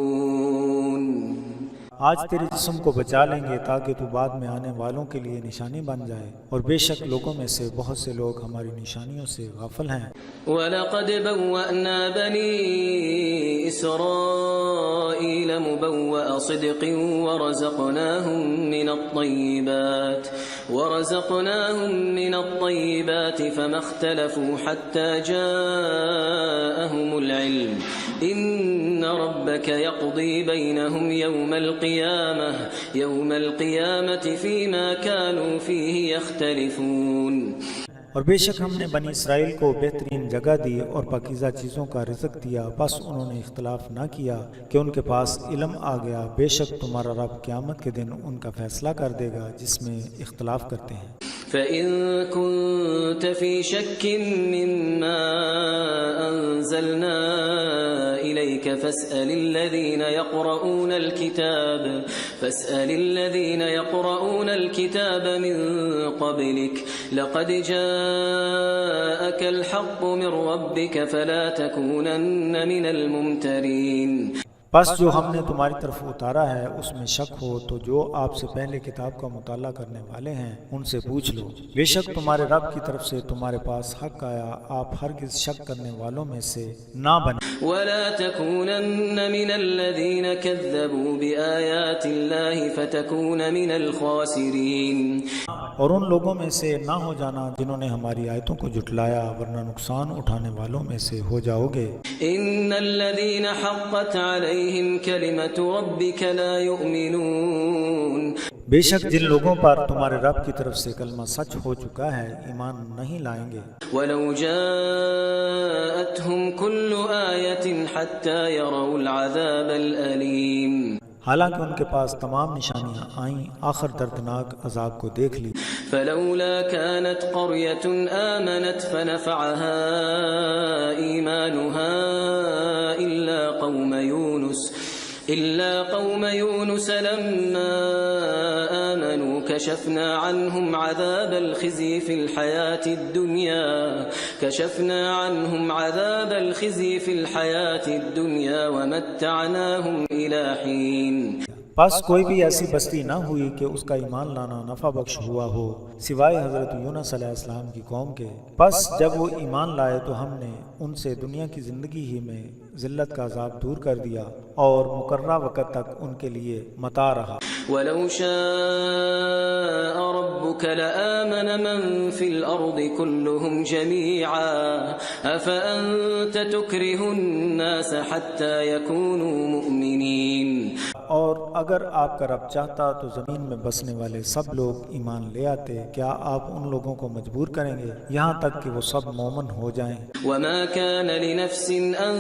Speaker 1: آج تیرے جسم کو بچا لیں گے تاکہ تو بعد میں آنے والوں کے لیے نشانی بن جائے، اور بے شک لوگوں میں سے بہت سے لوگ ہماری نشانیوں سے غافل ہیں۔
Speaker 2: وَلَقَدْ بَوَّأْنَا بَنِي إِسْرَائِيلَ مُبَوَّأَ صِدْقٍ وَرَزَقْنَاهُم مِّنَ الطَّيِّبَاتِ فَمَا اخْتَلَفُوا حَتَّى جَاءَهُمُ الْعِلْمُ إِنَّ رَبَّكَ يَقْضِي بَيْنَهُمْ يَوْمَ الْقِيَامَةِ فِيمَا كَانُوا فِيهِ يَخْتَلِفُونَ۔
Speaker 1: اور بے شک ہم نے بنی اسرائیل کو بہترین جگہ دی اور پاکیزہ چیزوں کا رزق دیا، بس انہوں نے اختلاف نہ کیا کہ ان کے پاس علم آ گیا، بے شک تمہارا رب قیامت کے دن ان کا فیصلہ کر دے گا جس میں اختلاف کرتے ہیں۔
Speaker 2: فَإِن كُنتَ فِي شَكٍّ مِّمَّا أَنزَلْنَا إِلَيْكَ فَاسْأَلِ الَّذِينَ يَقْرَؤُونَ الْكِتَابَ مِن قَبْلِكَ لَقَدْ جَاءَكَ الْحَقُّ مِن رَّبِّكَ فَلَا تَكُونَنَّ مِنَ الْمُمْتَرِينَ۔
Speaker 1: بس جو ہم نے تمہاری طرف اتارا ہے اس میں شک ہو تو جو آپ سے پہلے کتاب کا مطالعہ کرنے والے ہیں ان سے پوچھ لو، بے شک تمہارے رب کی طرف سے تمہارے پاس حق آیا، آپ ہرگز شک کرنے والوں میں سے نہ بنیں۔
Speaker 2: وَلَا تَكُونَنَّ مِنَ الَّذِينَ كَذَّبُوا بِآيَاتِ اللَّهِ فَتَكُونَ مِنَ الْخَاسِرِينَ۔
Speaker 1: اور ان لوگوں میں سے نہ ہو جانا جنہوں نے ہماری آیتوں کو جھٹلایا، ورنہ نقصان اٹھانے والوں میں سے ہو جاؤ گے۔
Speaker 2: إِنَّ الَّذِينَ حَقَّتْ عَلَيْهِمْ كَلِمَةُ رَبِّكَ لَا يُؤْمِنُونَ۔
Speaker 1: بے شک جن لوگوں پر تمہارے رب کی طرف سے کلمہ سچ ہو چکا ہے ایمان نہیں لائیں گے۔
Speaker 2: وَلَوْ جَاءَتْهُمْ كُلُّ آيَةٍ حَتَّى يَرَوْا الْعَذَابَ الْأَلِيمَ۔
Speaker 1: حالانکہ ان کے پاس تمام نشانیاں آئیں، آخر دردناک عذاب کو دیکھ لی۔
Speaker 2: فلولا كانت قرية آمنت فنفعها إيمانها إلا قوم يونس لما آمنوا كشفنا عنهم عذاب الخزي في الحياة الدنيا ومتعناهم إلى حين۔
Speaker 1: پس کوئی بھی ایسی بستی نہ ہوئی کہ اس کا ایمان لانا نفع بخش ہوا ہو سوائے حضرت یونس علیہ السلام کی قوم کے، پس جب وہ ایمان لائے تو ہم نے ان سے دنیا کی زندگی ہی میں ذلت کا عذاب دور کر دیا اور مقررہ وقت تک ان کے لیے متاع رہا۔
Speaker 2: وَلَوْ شَاءَ رَبُّكَ لَآمَنَ مَن فِي الْأَرْضِ كُلُّهُمْ جَمِيعًا أَفَأَنتَ تُكْرِهُ النَّاسَ حَتَّى يَكُونُوا مُؤْمِنِينَ۔
Speaker 1: اور اگر آپ کا رب چاہتا تو زمین میں بسنے والے سب لوگ ایمان لے آتے، کیا آپ ان لوگوں کو مجبور کریں گے یہاں تک کہ وہ سب مومن ہو جائیں؟
Speaker 2: وَمَا كَانَ لِنَفْسٍ أَن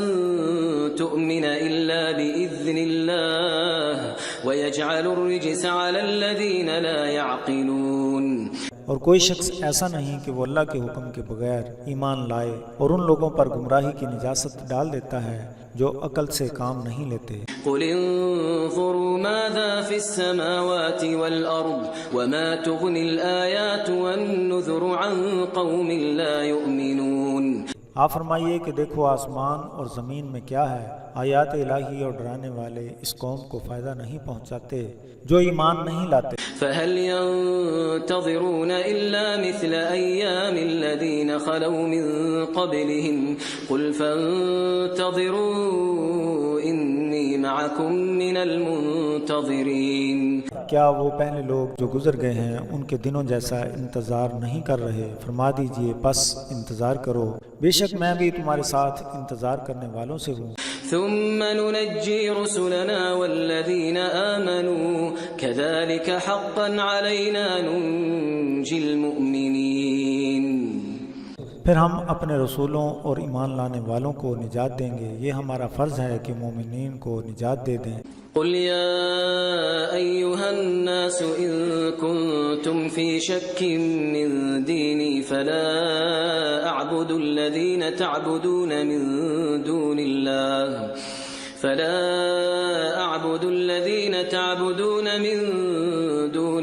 Speaker 2: تُؤْمِنَ إِلَّا بِإِذْنِ اللَّهِ وَيَجْعَلُ الرِّجْسَ عَلَى الَّذِينَ لَا يَعْقِلُونَ۔
Speaker 1: اور کوئی شخص ایسا نہیں کہ وہ اللہ کے حکم کے بغیر ایمان لائے اور ان لوگوں پر گمراہی کی نجاست ڈال دیتا ہے جو عقل سے کام نہیں لیتے۔
Speaker 2: قُلِ انظُرُوا مَاذَا فِي السَّمَاوَاتِ وَالْأَرْضِ وَمَا تُغْنِي الْآيَاتُ وَالنُّذُرُ عَن قَوْمٍ لَا يُؤْمِنُونَ۔
Speaker 1: آپ فرمائیے کہ دیکھو آسمان اور زمین میں کیا ہے، آیات الہی اور ڈرانے والے اس قوم کو فائدہ نہیں پہنچاتے جو ایمان نہیں لاتے۔
Speaker 2: فَهَلْ يَنتَظِرُونَ إِلَّا مِثْلَ أَيَّامِ الَّذِينَ خَلَوْا مِن قَبْلِهِمْ قُلْ فَانتَظِرُوا إِنِّي مَعَكُم مِّنَ الْمُنتَظِرِينَ۔
Speaker 1: کیا وہ پہلے لوگ جو گزر گئے ہیں ان کے دنوں جیسا انتظار نہیں کر رہے؟ فرما دیجئے بس انتظار کرو، بے شک میں بھی تمہارے ساتھ انتظار کرنے والوں سے ہوں۔
Speaker 2: ثم ننجي رسلنا والذين آمنوا كذلك حقا علينا ننجي المؤمنين.
Speaker 1: پھر ہم اپنے رسولوں اور ایمان لانے والوں کو نجات دیں گے، یہ ہمارا فرض ہے کہ مومنین کو نجات دے دیں۔
Speaker 2: قل يا أيها الناس إن كنتم في شك من ديني فلا أعبد الذين تعبدون من دون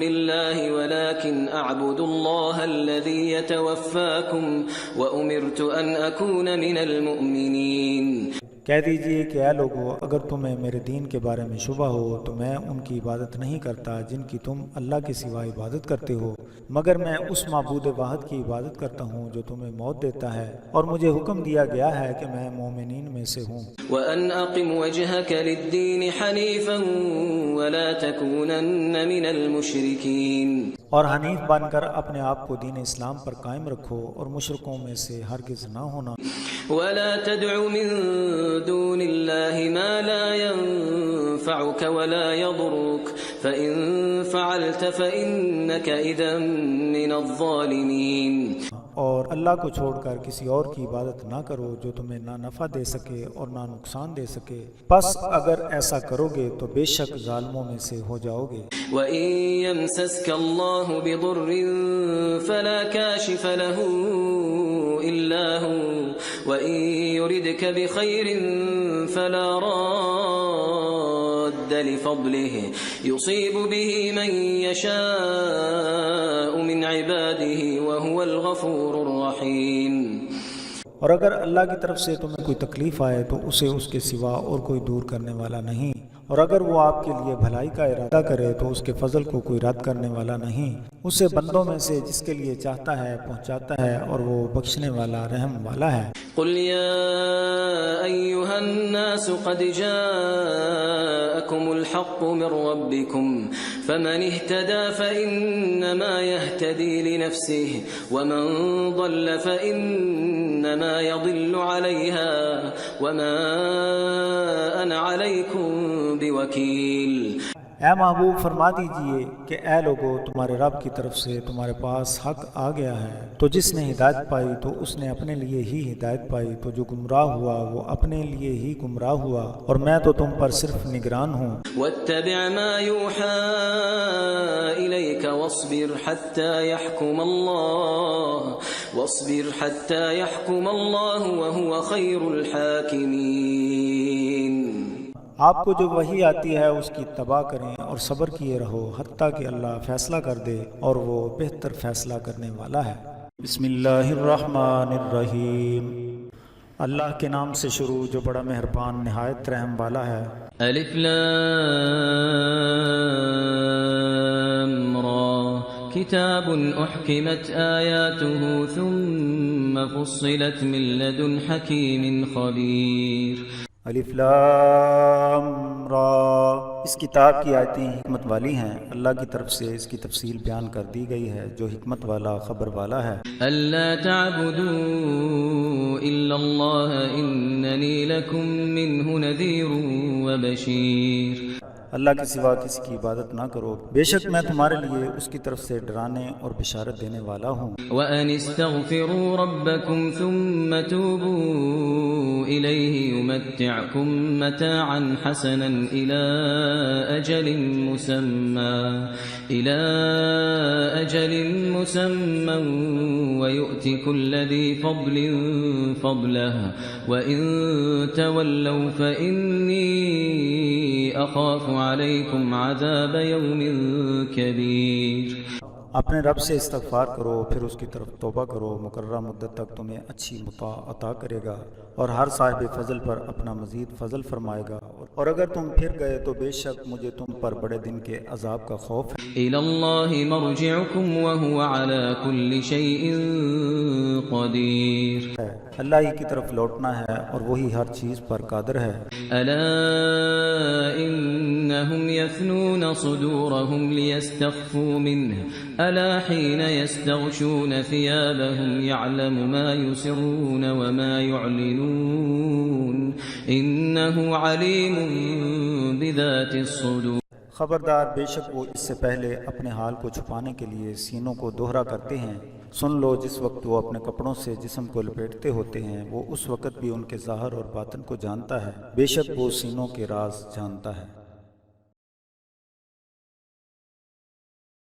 Speaker 2: الله ولكن أعبد الله الذي يتوفاكم وأمرت أن أكون من المؤمنين.
Speaker 1: کہہ دیجئے کہ اے لوگو، اگر تمہیں میرے دین کے بارے میں شبہ ہو تو میں ان کی عبادت نہیں کرتا جن کی تم اللہ کے سوا عبادت کرتے ہو، مگر میں اس معبود واحد کی عبادت کرتا ہوں جو تمہیں موت دیتا ہے، اور مجھے حکم دیا گیا ہے کہ میں مومنین میں سے ہوں۔
Speaker 2: وَأَنْ أَقِمْ وَجْهَكَ لِلدِّينِ حَنِيفًا وَلَا تَكُونَنَّ مِنَ الْمُشْرِكِينَ،
Speaker 1: اور حنیف بن کر اپنے آپ کو دین اسلام پر قائم رکھو اور مشرکوں میں سے ہرگز نہ ہونا۔
Speaker 2: وَلَا تَدْعُ مِن دُونِ اللَّهِ مَا لَا يَنفَعُكَ وَلَا يَضُرُّكَ فَإِن فَعَلْتَ فَإِنَّكَ إِذًا مِنَ الظَّالِمِينَ،
Speaker 1: اور اللہ کو چھوڑ کر کسی اور کی عبادت نہ کرو جو تمہیں نہ نفع دے سکے اور نہ نقصان دے سکے، پس اگر ایسا کرو گے تو بے شک ظالموں میں سے ہو جاؤ گے۔
Speaker 2: وَإِن يَمْسَسْكَ اللَّهُ بِضُرٍّ فَلَا كَاشِفَ لَهُ إِلَّا هُوَ وَإِن يُرِدْكَ بِخَيْرٍ فَلَا رَادَّ لِفَضْلِهِ يُصِيبُ بِهِ مَن يَشَاءُ مِنْ عِبَادِهِ وَهُوَ الْغَفُورُ الرَّحِيمُ۔
Speaker 1: اور اگر اللہ کی طرف سے تمہیں کوئی تکلیف آئے تو اسے اس کے سوا اور کوئی دور کرنے والا نہیں، اور اگر وہ آپ کے لیے بھلائی کا ارادہ کرے تو اس کے فضل کو کوئی رد کرنے والا نہیں، اسے بندوں میں سے جس کے لیے چاہتا ہے پہنچاتا ہے، اور وہ بخشنے والا رحم والا ہے۔
Speaker 2: قل يا أيها الناس قد جاءكم الحق من ربكم فمن اهتدى فإنما يهتدي لنفسه ومن ضل فإنما يضل عليها وما أنا عليكم بوكيل۔
Speaker 1: اے محبوب فرما دیجئے کہ اے لوگو، تمہارے رب کی طرف سے تمہارے پاس حق آ گیا ہے، تو جس نے ہدایت پائی تو اس نے اپنے لیے ہی ہدایت پائی، تو جو گمراہ ہوا وہ اپنے لیے ہی گمراہ ہوا، اور میں تو تم پر صرف نگران ہوں۔
Speaker 2: واتبع ما يوحى إليك واصبر حتى يحكم الله وهو خير الحاكمين۔
Speaker 1: آپ کو جو وحی آتی ہے اس کی اتباع کریں اور صبر کیے رہو حتیٰ کہ اللہ فیصلہ کر دے، اور وہ بہتر فیصلہ کرنے والا ہے۔ بسم اللہ الرحمن الرحیم، اللہ کے نام سے شروع جو بڑا مہربان نہایت رحم والا ہے۔
Speaker 2: الف لام را کتاب احکمت آیاته ثم فصلت من لدن حکیم خبیر۔
Speaker 1: الف لام را، اس کتاب کی آیتیں حکمت والی ہیں، اللہ کی طرف سے اس کی تفصیل بیان کر دی گئی ہے جو حکمت والا خبر والا ہے۔
Speaker 2: الا تعبدوا الا اللہ اننی لکم منہ نذیر وبشیر۔
Speaker 1: اللہ کے سوا کسی کی عبادت نہ کرو، بے شک میں تمہارے لیے اس کی طرف سے ڈرانے اور بشارت دینے والا ہوں۔
Speaker 2: وَأَنِ اسْتَغْفِرُوا رَبَّكُمْ ثُمَّ تُوبُوا إِلَيْهِ يُمَتِّعْكُمْ مَتَاعًا حَسَنًا إِلَى أَجَلٍ مُّسَمًّى وَيُؤْتِ كُلَّ ذِي فَضْلٍ فَضْلَهُ وَإِن تَوَلَّوْا فَإِنِّي أَخَافُ عَلَيْكُمْ عَذَابَ يَوْمٍ كَبِيرٍ۔
Speaker 1: اپنے رب سے استغفار کرو، پھر اس کی طرف توبہ کرو، مقررہ مدت تک تمہیں اچھی متاع عطا کرے گا، اور ہر صاحب فضل پر اپنا مزید فضل فرمائے گا، اور اور اگر تم پھر گئے تو بے شک مجھے تم پر بڑے دن کے عذاب کا خوف ہے۔
Speaker 2: إلى الله مرجعكم وهو على كل شيء قدير
Speaker 1: اللہ ہی کی طرف لوٹنا ہے اور وہی ہر چیز پر قادر ہے۔
Speaker 2: ألا إنهم يثنون صدورهم ليستخفوا منه ألا حين يستغشون ثيابهم يعلم ما يسرون وما يعلنون إنه عليم بذات الصدور۔
Speaker 1: خبردار، بے شک وہ اس سے پہلے اپنے حال کو چھپانے کے لیے سینوں کو دوہرا کرتے ہیں۔ سن لو، جس وقت وہ اپنے کپڑوں سے جسم کو لپیٹتے ہوتے ہیں وہ اس وقت بھی ان کے ظاہر اور باطن کو جانتا ہے، بے شک وہ سینوں کے راز جانتا ہے۔